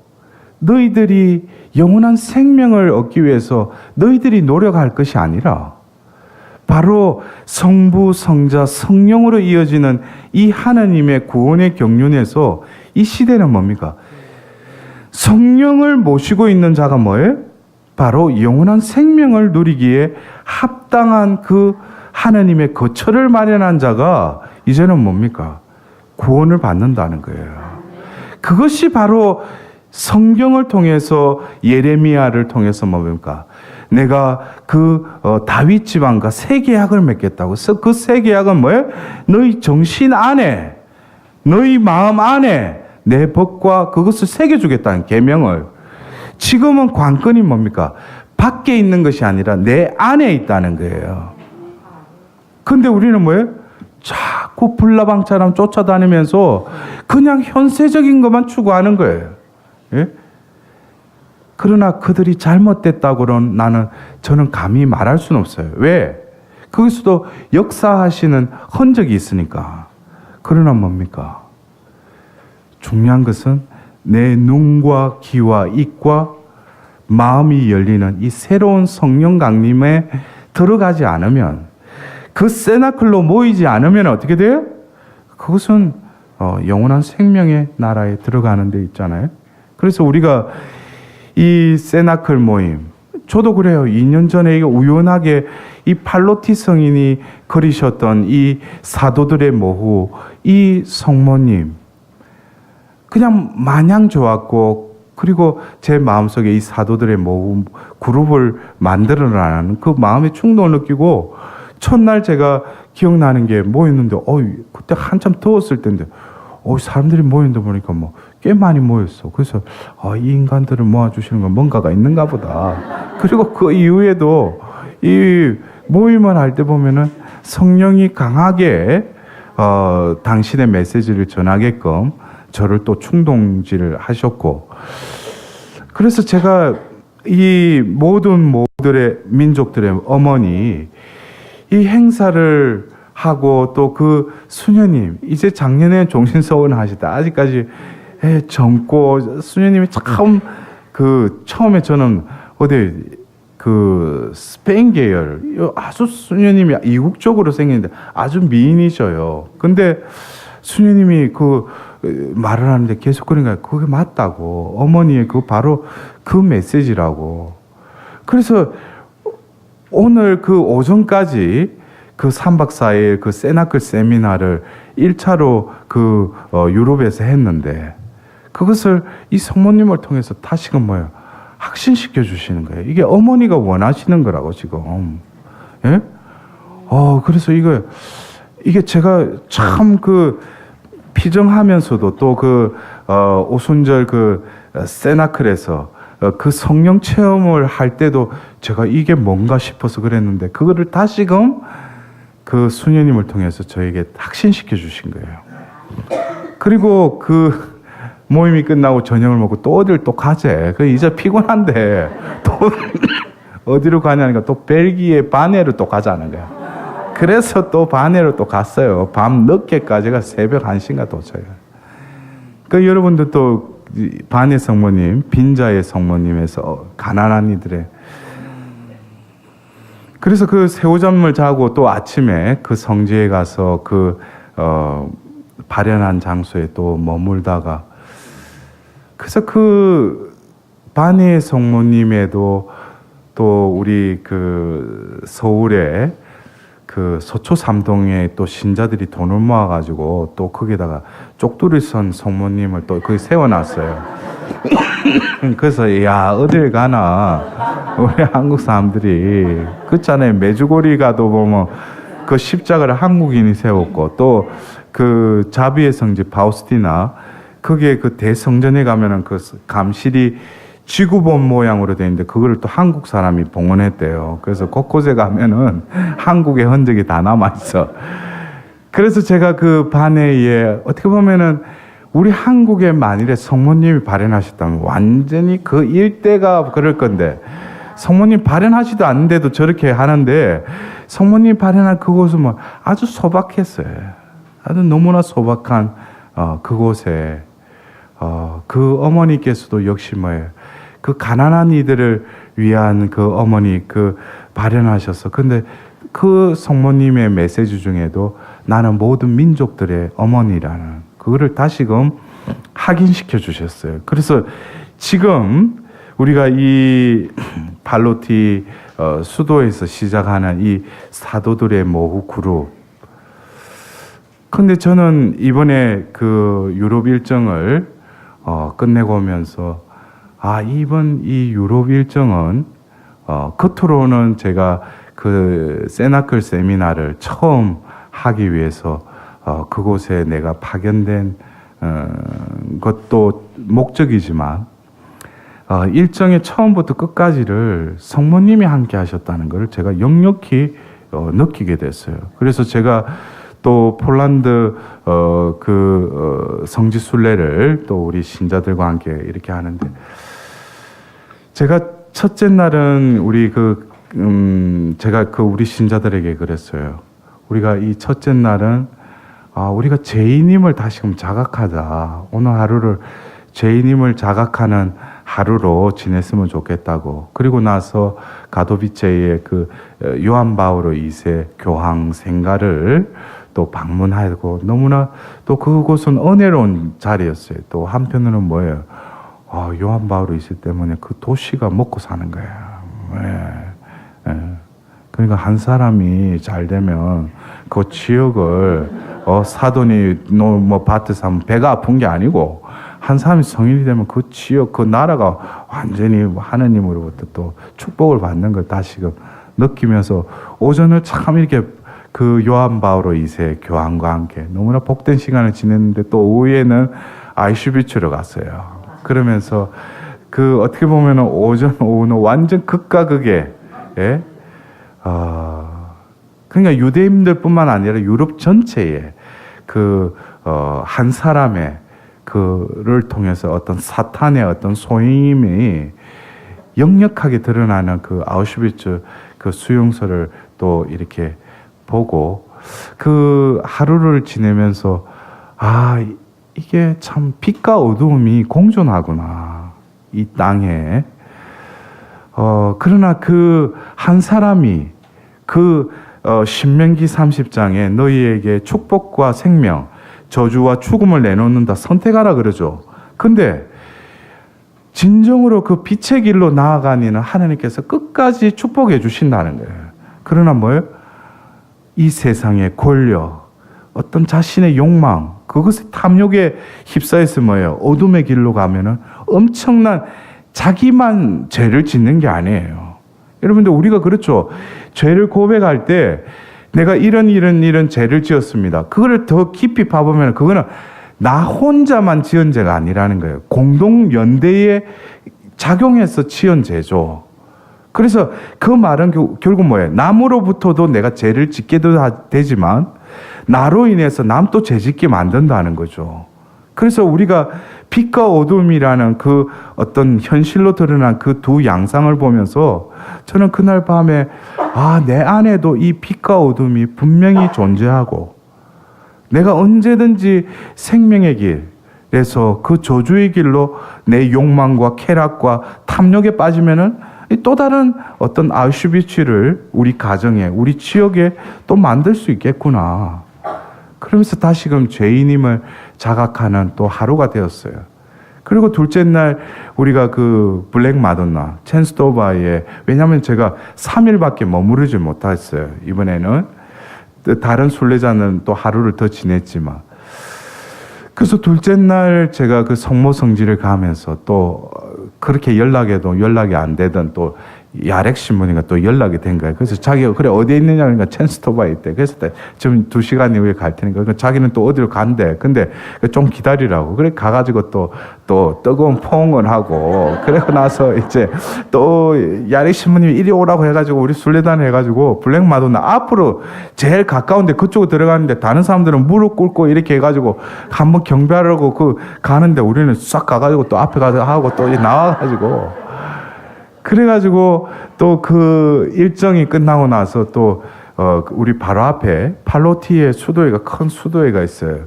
너희들이 영원한 생명을 얻기 위해서 너희들이 노력할 것이 아니라 바로 성부, 성자, 성령으로 이어지는 이 하나님의 구원의 경륜에서 이 시대는 뭡니까? 성령을 모시고 있는 자가 뭐예요? 바로 영원한 생명을 누리기에 합당한 그 하나님의 거처를 마련한 자가 이제는 뭡니까? 구원을 받는다는 거예요. 그것이 바로 성경을 통해서, 예레미야를 통해서 뭡니까? 내가 그 다윗 집안과 새 계약을 맺겠다고. 그 새 계약은 뭐예요? 너희 정신 안에, 너희 마음 안에 내 법과 그것을 새겨주겠다는 계명을. 지금은 관건이 뭡니까? 밖에 있는 것이 아니라 내 안에 있다는 거예요. 근데 우리는 뭐예요? 자꾸 불나방처럼 쫓아다니면서 그냥 현세적인 것만 추구하는 거예요. 예? 그러나 그들이 잘못됐다고는 저는 감히 말할 수는 없어요. 왜? 거기서도 역사하시는 흔적이 있으니까. 그러나 뭡니까? 중요한 것은 내 눈과 귀와 입과 마음이 열리는 이 새로운 성령 강림에 들어가지 않으면, 그 세나클로 모이지 않으면 어떻게 돼요? 그것은 영원한 생명의 나라에 들어가는 데 있잖아요. 그래서 우리가 이 세나클 모임, 저도 그래요. 2년 전에 우연하게 이 팔로티 성인이 그리셨던 이 사도들의 모후, 이 성모님, 그냥 마냥 좋았고, 그리고 제 마음속에 이 사도들의 모후 그룹을 만들어라는 그 마음의 충동을 느끼고, 첫날 제가 기억나는 게 모였는데, 그때 한참 더웠을 때인데, 사람들이 모였는데 보니까 꽤 많이 모였어. 그래서, 이 인간들을 모아주시는 건 뭔가가 있는가 보다. 그리고 그 이후에도 이 모임을 할 때 보면은 성령이 강하게, 당신의 메시지를 전하게끔 저를 또 충동질을 하셨고, 그래서 제가 이 모든 모들의 민족들의 어머니, 이 행사를 하고 또 그 수녀님, 이제 작년에 종신서원 하시다 아직까지 젊고, 수녀님이 참 처음에 저는 스페인 계열, 아주 수녀님이 이국적으로 생겼는데 아주 미인이셔요. 근데 수녀님이 말을 하는데 계속 그러니까 그게 맞다고, 어머니의 바로 그 메시지라고. 그래서 오늘 오전까지 3박 4일 세나클 세미나를 1차로 유럽에서 했는데, 그것을 이 성모님을 통해서 다시금 확신시켜 주시는 거예요. 이게 어머니가 원하시는 거라고, 지금. 예? 그래서 이게 제가 참 피정하면서도 또 오순절 세나클에서 그 성령 체험을 할 때도 제가 이게 뭔가 싶어서 그랬는데, 그거를 다시금 수녀님을 통해서 저에게 확신시켜 주신 거예요. 그리고 모임이 끝나고 저녁을 먹고 또 어딜 또 가재. 이제 피곤한데 또 어디로 가냐니까 또 벨기에 바네로 또 가자는 거야. 그래서 또 바네로 또 갔어요. 밤 늦게까지가 새벽 1시인가 도착해요. 여러분들 또 바네 성모님, 빈자의 성모님에서 가난한 이들의, 그래서 새우잠을 자고 또 아침에 성지에 가서 발연한 장소에 또 머물다가, 그래서 바네 성모님에도 또 우리 서울에 서초 삼동에 또 신자들이 돈을 모아가지고 또 거기다가 쪽두리 선 성모님을 또 거기 세워놨어요. 그래서 어딜 가나 우리 한국 사람들이, 그렇잖아요. 메주고리 가도 보면 십자가를 한국인이 세웠고, 또 자비의 성지 파우스티나 거기에 대성전에 가면은 감실이 지구본 모양으로 되어 있는데 그거를 또 한국 사람이 봉헌했대요. 그래서 곳곳에 가면은 한국의 흔적이 다 남아있어. 그래서 제가 바네에 어떻게 보면은 우리 한국에 만일에 성모님이 발현하셨다면 완전히 그 일대가 그럴 건데, 성모님 발현하지도 않는데도 저렇게 하는데, 성모님 발현한 그곳은 뭐 아주 소박했어요. 아주 너무나 소박한 그곳에 그 어머니께서도 역시 뭐예요, 그 가난한 이들을 위한 그 어머니 그 발현하셔서, 근데 그 성모님의 메시지 중에도 나는 모든 민족들의 어머니라는 그거를 다시금 확인시켜 주셨어요. 그래서 지금 우리가 이 발로티 수도에서 시작하는 이 사도들의 모후 그룹, 근데 저는 이번에 그 유럽 일정을 끝내고 오면서 이번 이 유럽 일정은 겉으로는 제가 그 세나클 세미나를 처음 하기 위해서 그곳에 내가 파견된 것도 목적이지만 일정의 처음부터 끝까지를 성모님이 함께 하셨다는 것을 제가 역력히 느끼게 됐어요. 그래서 제가 또 폴란드 성지 순례를 또 우리 신자들과 함께 이렇게 하는데, 제가 첫째 날은 우리 제가 우리 신자들에게 그랬어요. 우리가 이 첫째 날은 우리가 죄인임을 다시금 자각하자. 오늘 하루를 죄인임을 자각하는 하루로 지냈으면 좋겠다고. 그리고 나서 가도비체의 그 요한 바오로 2세 교황 생가를 또 방문하고, 너무나 또 그곳은 은혜로운 자리였어요. 또 한편으로는 뭐예요? 요한 바오로 2세 때문에 그 도시가 먹고 사는 거야. 그러니까 한 사람이 잘 되면 그 지역을 사돈이 뭐 밭에 사면 배가 아픈 게 아니고, 한 사람이 성인이 되면 그 지역, 그 나라가 완전히 하느님으로부터 또 축복을 받는 걸 다시금 느끼면서 오전을 참 이렇게 그 요한 바오로 2세 교황과 함께 너무나 복된 시간을 지냈는데, 또 오후에는 아이슈비츠로 갔어요. 그러면서 그 어떻게 보면 오전 오후는 완전 극과 극의, 그러니까 유대인들뿐만 아니라 유럽 전체에 한 사람의 그를 통해서 어떤 사탄의 어떤 소임이 역력하게 드러나는 그 아우슈비츠 그 수용소를 또 이렇게 보고, 그 하루를 지내면서 이게 참 빛과 어두움이 공존하구나, 이 땅에. 그러나 그 한 사람이 신명기 30장에 너희에게 축복과 생명, 저주와 죽음을 내놓는다, 선택하라 그러죠. 근데 진정으로 그 빛의 길로 나아가니는 하나님께서 끝까지 축복해 주신다는 거예요. 그러나 뭐예요? 이 세상의 권력, 어떤 자신의 욕망, 그것의 탐욕에 휩싸여서 뭐예요? 어둠의 길로 가면은 엄청난 자기만 죄를 짓는 게 아니에요. 여러분들, 우리가 그렇죠. 죄를 고백할 때 내가 이런 죄를 지었습니다. 그거를 더 깊이 파보면 그거는 나 혼자만 지은 죄가 아니라는 거예요. 공동 연대에 작용해서 지은 죄죠. 그래서 그 말은 결국 뭐예요? 남으로부터도 내가 죄를 짓게도 되지만 나로 인해서 남 또 죄 짓게 만든다는 거죠. 그래서 우리가 빛과 어둠이라는 그 어떤 현실로 드러난 그 두 양상을 보면서 저는 그날 밤에 내 안에도 이 빛과 어둠이 분명히 존재하고, 내가 언제든지 생명의 길에서 그 저주의 길로 내 욕망과 쾌락과 탐욕에 빠지면은 또 다른 어떤 아우슈비츠를 우리 가정에, 우리 지역에 또 만들 수 있겠구나. 그러면서 다시금 죄인임을 자각하는 또 하루가 되었어요. 그리고 둘째 날 우리가 그 블랙 마돈나, 챈스토바에, 왜냐하면 제가 3일밖에 머무르지 못했어요. 이번에는 다른 순례자는 또 하루를 더 지냈지만, 그래서 둘째 날 제가 그 성모 성지를 가면서 또 그렇게 연락이 안 되던 또 야렉 신부님과 또 연락이 된 거예요. 그래서 자기가 그래 어디에 있느냐 그러니까 첸스토바에 있대. 그래서 지금 2시간 이후에 갈 테니까 그러니까 자기는 또 어디로 간대. 근데 좀 기다리라고. 그래 가가지고 또 뜨거운 포옹을 하고 그러고 나서 이제 또 야렉 신부님이 이리 오라고 해가지고 우리 순례단을 해가지고 블랙 마돈나 앞으로 제일 가까운데 그쪽으로 들어가는데 다른 사람들은 무릎 꿇고 이렇게 해가지고 한번 경배하려고 가는데 우리는 싹 가가지고 또 앞에 가서 하고 또 나와가지고 그래가지고 또 그 일정이 끝나고 나서 또 우리 바로 앞에 팔로티에 수도회가 큰 수도회가 있어요.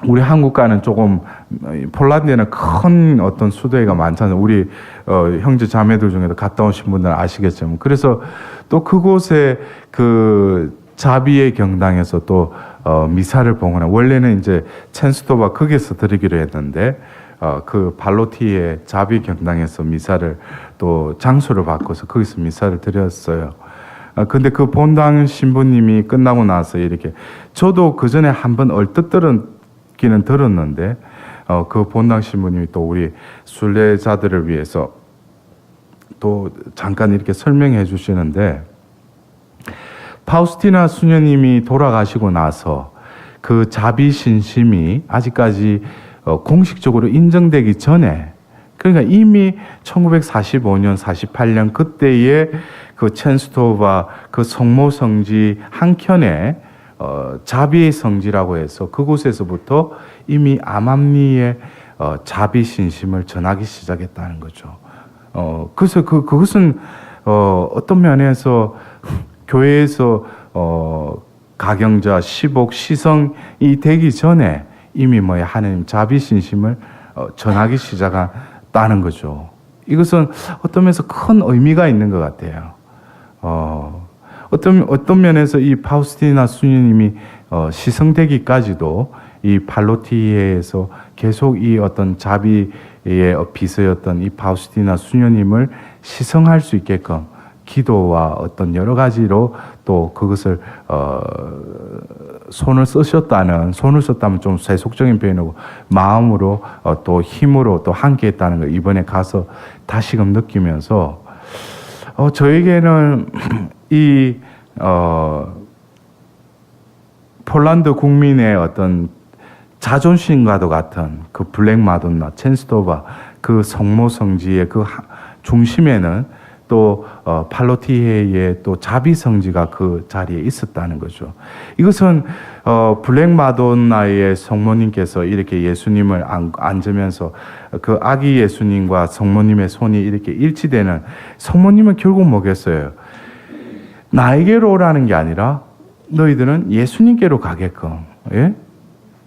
우리 한국과는 조금 폴란드에는 큰 어떤 수도회가 많잖아요. 우리 형제 자매들 중에도 갔다 오신 분들은 아시겠지만 그래서 또 그곳에 그 자비의 경당에서 또 미사를 봉헌해 원래는 이제 첸스토바 거기서 드리기로 했는데 그 발로티의 자비 경당에서 미사를 또 장소를 바꿔서 거기서 미사를 드렸어요. 근데 그 본당 신부님이 끝나고 나서 이렇게 저도 그 전에 한번 얼뜻 들었기는 들었는데 그 본당 신부님이 또 우리 순례자들을 위해서 또 잠깐 이렇게 설명해 주시는데 파우스티나 수녀님이 돌아가시고 나서 그 자비 신심이 아직까지 공식적으로 인정되기 전에 그러니까 이미 1945년, 48년 그때의 그 첸스토바 그 성모 성지 한켠에 자비의 성지라고 해서 그곳에서부터 이미 암암리의 자비 신심을 전하기 시작했다는 거죠. 그래서 그것은 어떤 면에서 교회에서 가경자, 시복, 시성이 되기 전에 이미 하나님 자비 신심을 전하기 시작했다는 거죠. 이것은 어떤 면에서 큰 의미가 있는 것 같아요. 어떤 면에서 이 파우스티나 수녀님이 시성되기까지도 이 발로티에서 계속 이 어떤 자비의 비서였던 이 파우스티나 수녀님을 시성할 수 있게끔 기도와 어떤 여러 가지로 또 그것을 손을 썼다면 좀 세속적인 표현이고 마음으로 또 힘으로 또 함께했다는 걸 이번에 가서 다시금 느끼면서 저에게는 이 폴란드 국민의 어떤 자존심과도 같은 그 블랙 마돈나 첸스토바 그 성모 성지의 그 중심에는 또 팔로티헤의 또 자비 성지가 그 자리에 있었다는 거죠. 이것은 블랙 마돈나의 성모님께서 이렇게 예수님을 앉으면서 그 아기 예수님과 성모님의 손이 이렇게 일치되는 성모님은 결국 뭐겠어요? 나에게로 오라는 게 아니라 너희들은 예수님께로 가게끔. 예?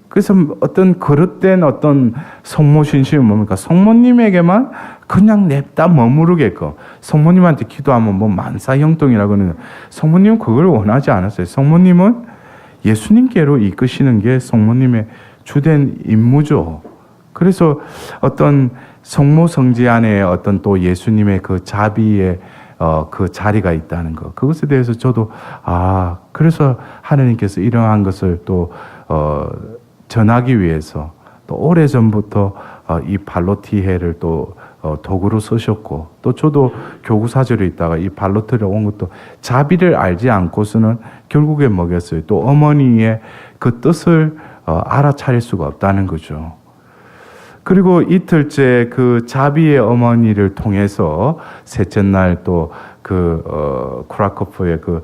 그래서 어떤 그릇된 어떤 성모 신심은 뭡니까? 성모님에게만 그냥 냅다 머무르게끔. 성모님한테 기도하면 만사형통이라고 하는 성모님은 그걸 원하지 않았어요. 성모님은 예수님께로 이끄시는 게 성모님의 주된 임무죠. 그래서 어떤 성모 성지 안에 어떤 또 예수님의 그 자비의 그 자리가 있다는 것. 그것에 대해서 저도 그래서 하느님께서 이러한 것을 또 전하기 위해서 또 오래전부터 이 발로티해를 또 도구로 쓰셨고 또 저도 교구사제로 있다가 이 발로티를 온 것도 자비를 알지 않고서는 결국에 뭐겠어요? 또 어머니의 그 뜻을 알아차릴 수가 없다는 거죠. 그리고 이틀째 그 자비의 어머니를 통해서 셋째 날 또 그 크라코프의 그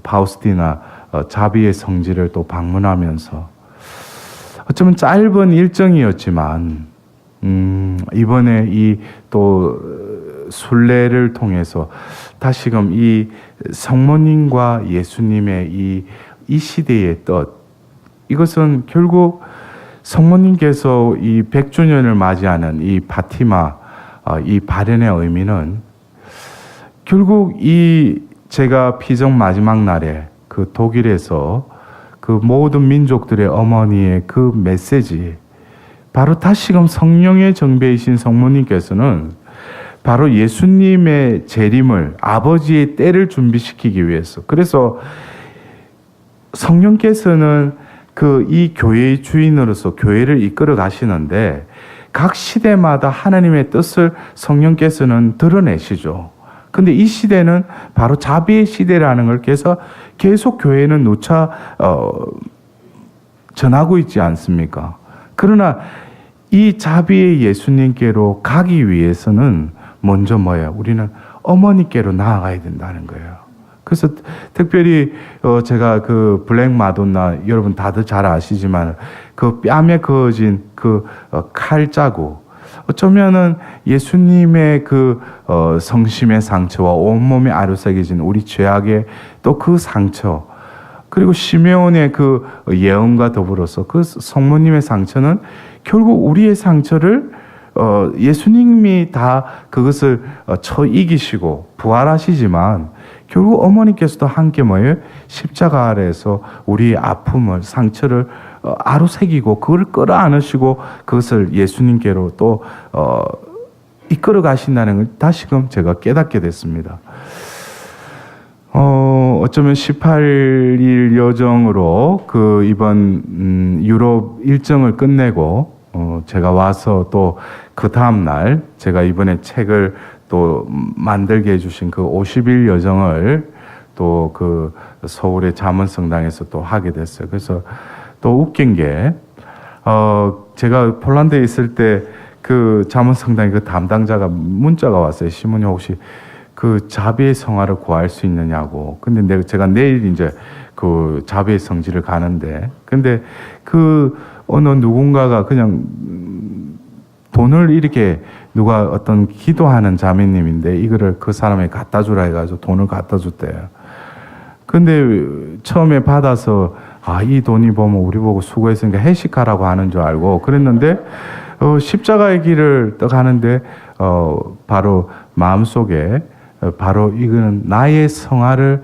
파우스티나 자비의 성지를 또 방문하면서 어쩌면 짧은 일정이었지만 이번에 이 또 순례를 통해서 다시금 이 성모님과 예수님의 이 시대의 뜻 이것은 결국 성모님께서 이 100주년을 맞이하는 이 파티마 이 발현의 의미는 결국 이 제가 피정 마지막 날에 그 독일에서 그 모든 민족들의 어머니의 그 메시지 바로 다시금 성령의 정배이신 성모님께서는 바로 예수님의 재림을 아버지의 때를 준비시키기 위해서 그래서 성령께서는 그 이 교회의 주인으로서 교회를 이끌어 가시는데 각 시대마다 하나님의 뜻을 성령께서는 드러내시죠. 근데 이 시대는 바로 자비의 시대라는 걸 계속 교회는 누차 전하고 있지 않습니까? 그러나 이 자비의 예수님께로 가기 위해서는 먼저 뭐예요? 우리는 어머니께로 나아가야 된다는 거예요. 그래서 특별히 제가 그 블랙 마돈나, 여러분 다들 잘 아시지만 그 뺨에 그어진 그 칼자국, 어쩌면은 예수님의 그 성심의 상처와 온몸에 아류새겨진 우리 죄악의 또 그 상처, 그리고 시메온의 그 예언과 더불어서 그 성모님의 상처는 결국 우리의 상처를 예수님이 다 그것을 쳐 이기시고 부활하시지만 결국 어머니께서도 함께 뭐예요? 십자가 아래에서 우리의 아픔을, 상처를 아루새기고 그걸 끌어안으시고 그것을 예수님께로 또 이끌어 가신다는 걸 다시금 제가 깨닫게 됐습니다. 어쩌면 18일 여정으로 그 이번 유럽 일정을 끝내고 제가 와서 또 그 다음 날 제가 이번에 책을 또 만들게 해주신 그 50일 여정을 또 그 서울의 잠언성당에서 또 하게 됐어요. 그래서 또 웃긴 게 제가 폴란드에 있을 때 그 잠언성당의 그 담당자가 문자가 왔어요. 시몬이 혹시 그 자비의 성화를 구할 수 있느냐고. 근데 제가 내일 이제 그 자비의 성지를 가는데, 근데 그 어느 누군가가 그냥 돈을 이렇게 누가 어떤 기도하는 자매님인데 이거를 그 사람에게 갖다 주라 해가지고 돈을 갖다 줬대요. 근데 처음에 받아서 이 돈이 보면 우리 보고 수고했으니까 해식하라고 하는 줄 알고 그랬는데 십자가의 길을 또 가는데 바로 마음속에 바로 이거는 나의 성화를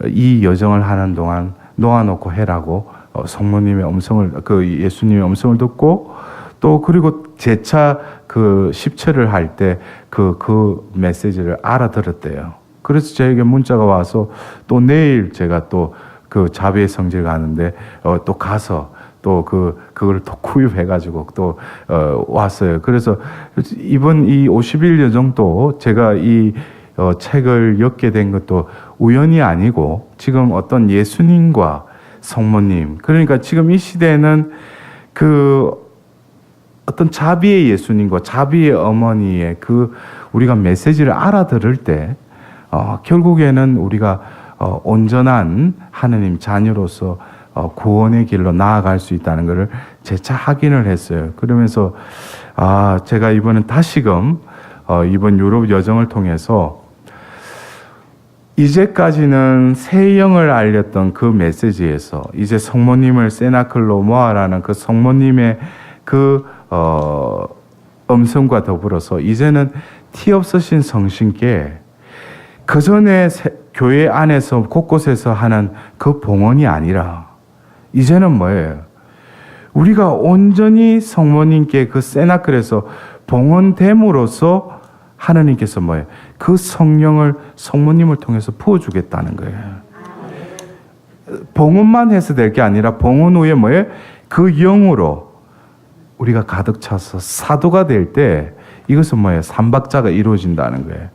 이 여정을 하는 동안 놓아놓고 해라고 성모님의 음성을, 그 예수님의 음성을 듣고 또 그리고 재차 그 십체를 할 때 그 메시지를 알아들었대요. 그래서 저에게 문자가 와서 또 내일 제가 또 그 자비의 성지를 가는데 또 가서 또 그걸 또 구입해가지고 또 왔어요. 그래서 이번 이 50일 여정도 제가 이 책을 엮게 된 것도 우연이 아니고 지금 어떤 예수님과 성모님, 그러니까 지금 이 시대에는 그 어떤 자비의 예수님과 자비의 어머니의 그 우리가 메시지를 알아들을 때 결국에는 우리가 온전한 하느님 자녀로서 구원의 길로 나아갈 수 있다는 것을 재차 확인을 했어요. 그러면서 제가 이번엔 다시금 이번 유럽 여정을 통해서 이제까지는 새 영을 알렸던 그 메시지에서 이제 성모님을 세나클로 모아라는 그 성모님의 그 음성과 더불어서 이제는 티 없으신 성신께 그 전에 교회 안에서 곳곳에서 하는 그 봉헌이 아니라 이제는 뭐예요? 우리가 온전히 성모님께 그 세나클에서 봉헌됨으로써 하나님께서 뭐예요? 그 성령을 성모님을 통해서 부어주겠다는 거예요. 봉헌만 해서 될 게 아니라 봉헌 후에 뭐예요? 그 영으로 우리가 가득 차서 사도가 될 때 이것은 뭐예요? 삼박자가 이루어진다는 거예요.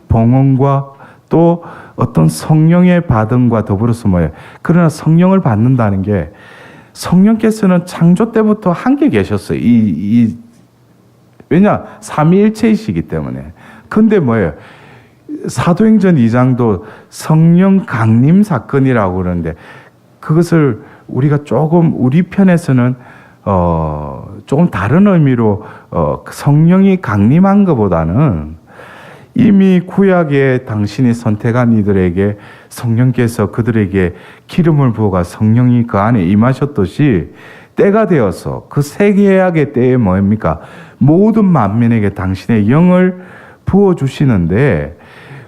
봉헌과 또 어떤 성령의 받음과 더불어서 뭐예요? 그러나 성령을 받는다는 게 성령께서는 창조 때부터 함께 계셨어요. 왜냐? 삼위일체이시기 때문에. 근데 뭐예요? 사도행전 2장도 성령 강림 사건이라고 그러는데 그것을 우리가 조금 우리 편에서는 조금 다른 의미로 성령이 강림한 것보다는 이미 구약에 당신이 선택한 이들에게 성령께서 그들에게 기름을 부어가 성령이 그 안에 임하셨듯이 때가 되어서 그 세계약의 때에 뭡니까? 모든 만민에게 당신의 영을 부어주시는데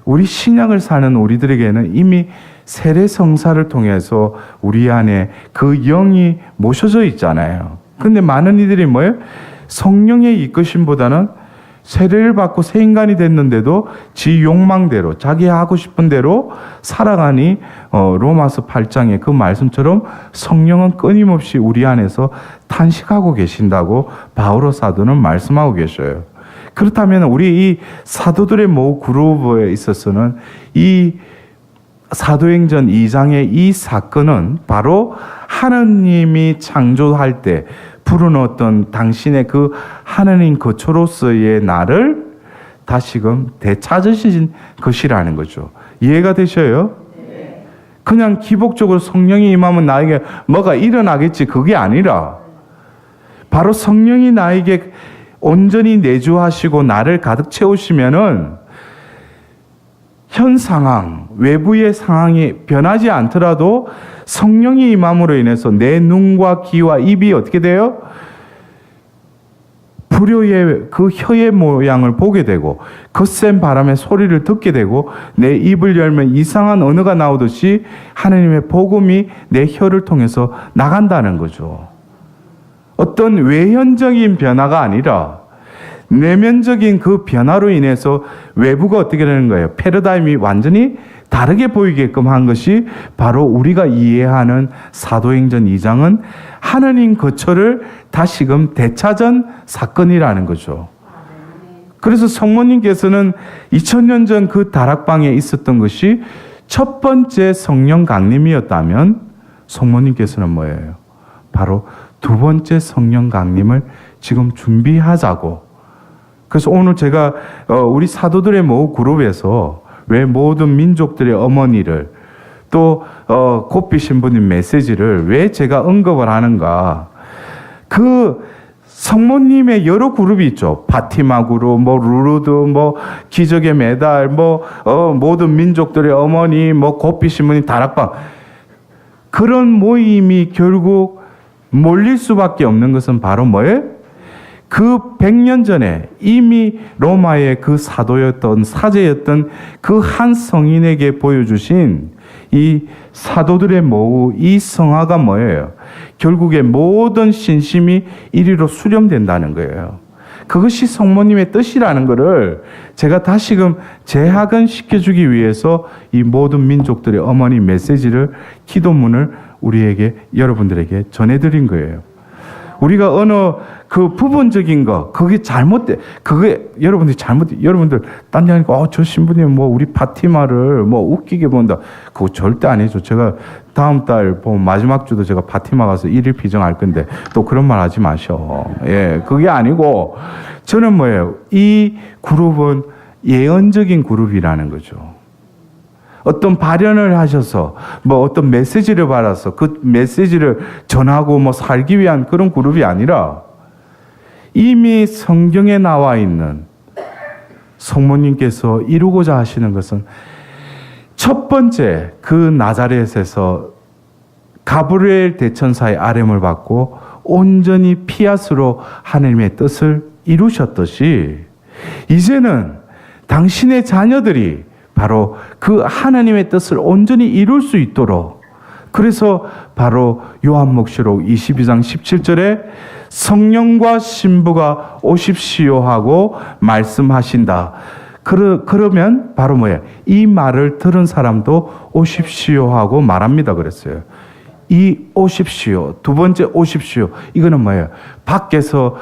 우리 신약을 사는 우리들에게는 이미 세례 성사를 통해서 우리 안에 그 영이 모셔져 있잖아요. 근데 많은 이들이 뭐예요? 성령의 이끄심보다는 세례를 받고 새 인간이 됐는데도 지 욕망대로 자기 하고 싶은 대로 살아가니 로마서 8장의 그 말씀처럼 성령은 끊임없이 우리 안에서 탄식하고 계신다고 바오로 사도는 말씀하고 계셔요. 그렇다면 우리 이 사도들의 모 그룹에 있어서는 이 사도행전 2장의 이 사건은 바로 하나님이 창조할 때 불어넣었던 당신의 그 하나님 거처로서의 나를 다시금 되찾으신 것이라는 거죠. 이해가 되셔요? 네. 그냥 기복적으로 성령이 임하면 나에게 뭐가 일어나겠지 그게 아니라 바로 성령이 나에게 온전히 내주하시고 나를 가득 채우시면은 현 상황, 외부의 상황이 변하지 않더라도 성령이 임함으로 인해서 내 눈과 귀와 입이 어떻게 돼요? 불효의 그 혀의 모양을 보게 되고 거센 바람의 소리를 듣게 되고 내 입을 열면 이상한 언어가 나오듯이 하나님의 복음이 내 혀를 통해서 나간다는 거죠. 어떤 외현적인 변화가 아니라 내면적인 그 변화로 인해서 외부가 어떻게 되는 거예요? 패러다임이 완전히 다르게 보이게끔 한 것이 바로 우리가 이해하는 사도행전 2장은 하나님 거처를 다시금 되찾은 사건이라는 거죠. 그래서 성모님께서는 2000년 전 그 다락방에 있었던 것이 첫 번째 성령 강림이었다면 성모님께서는 뭐예요? 바로 두 번째 성령 강림을 지금 준비하자고. 그래서 오늘 제가 우리 사도들의 모 그룹에서 왜 모든 민족들의 어머니를 또 고삐 신부님 메시지를 왜 제가 언급을 하는가? 그 성모님의 여러 그룹이 있죠. 바티마 그룹, 뭐 루르드, 뭐 기적의 메달, 뭐 모든 민족들의 어머니, 뭐 고삐 신부님 다락방 그런 모임이 결국 몰릴 수밖에 없는 것은 바로 뭐예요? 그 100년 전에 이미 로마의 그 사도였던 사제였던 그 한 성인에게 보여주신 이 사도들의 모우 이 성화가 뭐예요? 결국에 모든 신심이 이리로 수렴된다는 거예요. 그것이 성모님의 뜻이라는 것을 제가 다시금 재학은 시켜주기 위해서 이 모든 민족들의 어머니 메시지를 기도문을 우리에게 여러분들에게 전해드린 거예요. 우리가 어느 그 부분적인 거, 그게 잘못돼. 그게 여러분들이 여러분들 딴 데 하니까, 저 신부님 뭐 우리 파티마를 뭐 웃기게 본다. 그거 절대 아니죠. 제가 다음 달 마지막 주도 제가 파티마 가서 1일 피정할 건데 또 그런 말 하지 마셔. 예, 그게 아니고 저는 뭐예요? 이 그룹은 예언적인 그룹이라는 거죠. 어떤 발현을 하셔서 뭐 어떤 메시지를 받아서 그 메시지를 전하고 뭐 살기 위한 그런 그룹이 아니라 이미 성경에 나와 있는 성모님께서 이루고자 하시는 것은 첫 번째 그 나자렛에서 가브리엘 대천사의 아뢰음을 받고 온전히 피앗으로 하나님의 뜻을 이루셨듯이 이제는 당신의 자녀들이 바로 그 하나님의 뜻을 온전히 이룰 수 있도록 그래서 바로 요한복음록 22장 17절에 성령과 신부가 오십시오 하고 말씀하신다. 그러면 바로 뭐예요? 이 말을 들은 사람도 오십시오 하고 말합니다 그랬어요. 이 오십시오. 두 번째 오십시오. 이거는 뭐예요? 밖에서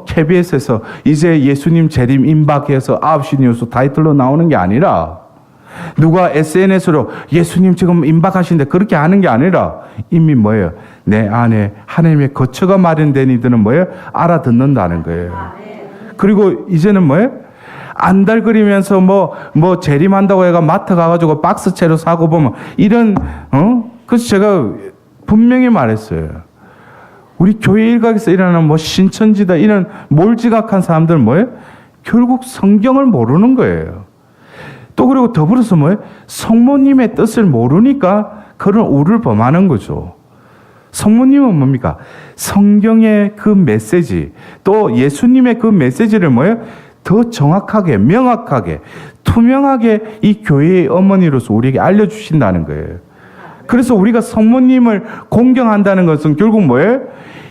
KBS에서 이제 예수님 재림 임박해서 9시 뉴스 타이틀로 나오는 게 아니라 누가 SNS로 예수님 지금 임박하신데 그렇게 하는 게 아니라 이미 뭐예요? 내 안에 하나님의 거처가 마련된 이들은 뭐예요? 알아듣는다는 거예요. 그리고 이제는 뭐예요? 안달거리면서 뭐 재림한다고 해가 마트 가가지고 박스채로 사고 보면 이런 그래서 제가 분명히 말했어요. 우리 교회 일각에서 일어나는 뭐 신천지다 이런 몰지각한 사람들은 뭐예요? 결국 성경을 모르는 거예요. 또 그리고 더불어서 뭐예요? 성모님의 뜻을 모르니까 그런 오를 범하는 거죠. 성모님은 뭡니까? 성경의 그 메시지 또 예수님의 그 메시지를 뭐예요? 더 정확하게 명확하게 투명하게 이 교회의 어머니로서 우리에게 알려주신다는 거예요. 그래서 우리가 성모님을 공경한다는 것은 결국 뭐예요?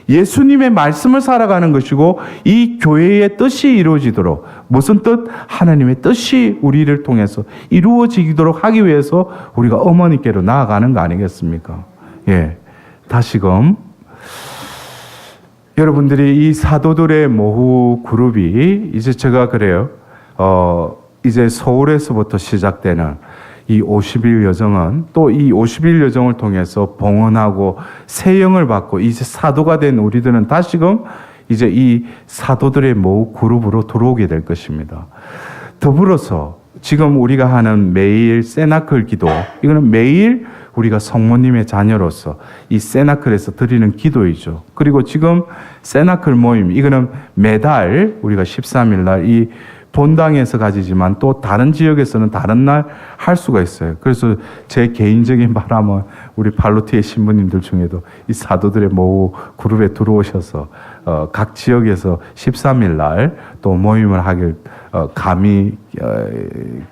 예수님의 말씀을 살아가는 것이고 이 교회의 뜻이 이루어지도록 무슨 뜻? 하나님의 뜻이 우리를 통해서 이루어지도록 하기 위해서 우리가 어머니께로 나아가는 거 아니겠습니까? 예, 다시금 여러분들이 이 사도들의 모후 그룹이 이제 제가 그래요. 이제 서울에서부터 시작되는 이 50일 여정은 또 이 50일 여정을 통해서 봉헌하고 세영을 받고 이제 사도가 된 우리들은 다시금 이제 이 사도들의 모후 그룹으로 들어오게 될 것입니다. 더불어서 지금 우리가 하는 매일 세나클 기도, 이거는 매일 우리가 성모님의 자녀로서 이 세나클에서 드리는 기도이죠. 그리고 지금 세나클 모임, 이거는 매달 우리가 13일 날 이 본당에서 가지지만 또 다른 지역에서는 다른 날 할 수가 있어요. 그래서 제 개인적인 바람은 우리 발로티의 신부님들 중에도 이 사도들의 모후 그룹에 들어오셔서 각 지역에서 13일 날 또 모임을 하길 감히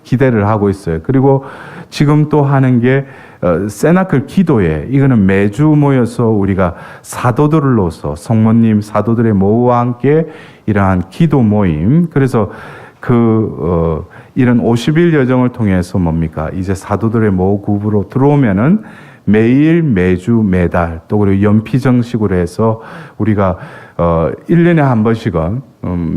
기대를 하고 있어요. 그리고 지금 또 하는 게 세나클 기도회, 이거는 매주 모여서 우리가 사도들로서 성모님 사도들의 모후와 함께 이러한 기도 모임, 그래서 이런 50일 여정을 통해서 뭡니까? 이제 사도들의 모후 그룹으로 들어오면은 매일, 매주, 매달, 또 그리고 연피정식으로 해서 우리가 1년에 한 번씩은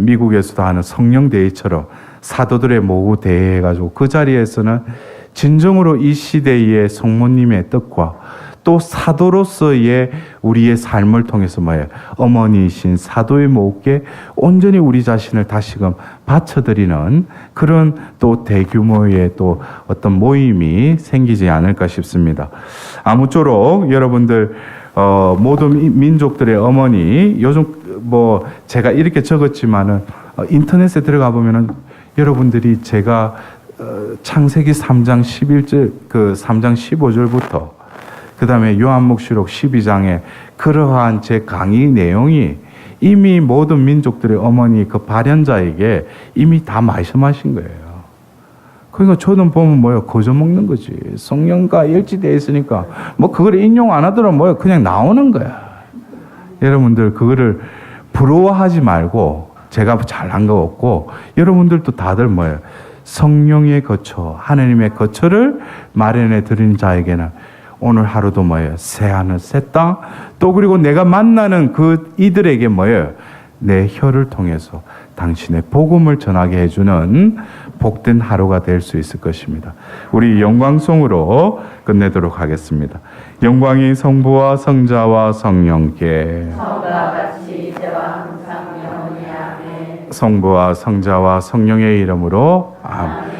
미국에서도 하는 성령대회처럼 사도들의 모후 대회 해가지고 그 자리에서는 진정으로 이 시대의 성모님의 뜻과 또 사도로서의 우리의 삶을 통해서 뭐예요? 어머니이신 사도의 모후께 온전히 우리 자신을 다시금 바쳐드리는 그런 또 대규모의 또 어떤 모임이 생기지 않을까 싶습니다. 아무쪼록 여러분들 모든 민족들의 어머니, 요즘 뭐 제가 이렇게 적었지만은 인터넷에 들어가 보면은 여러분들이 제가 창세기 3장 11절, 3장 15절부터 그 다음에 요한묵시록 12장에 그러한 제 강의 내용이 이미 모든 민족들의 어머니 그 발현자에게 이미 다 말씀하신 거예요. 그러니까 저는 보면 뭐예요? 거저 먹는 거지. 성령과 일치되어 있으니까 뭐 그걸 인용 안 하더라도 뭐예요? 그냥 나오는 거야. 여러분들 그거를 부러워하지 말고 제가 잘한 거 없고 여러분들도 다들 뭐예요? 성령의 거처, 하나님의 거처를 마련해 드리는 자에게는 오늘 하루도 뭐예요? 새하늘, 새 땅. 또 그리고 내가 만나는 그 이들에게 뭐예요? 내 혀를 통해서 당신의 복음을 전하게 해주는 복된 하루가 될 수 있을 것입니다. 우리 영광송으로 끝내도록 하겠습니다. 영광이 성부와 성자와 성령께 성과 같이 이제와 항상 영원히 아멘. 성부와 성자와 성령의 이름으로 아멘.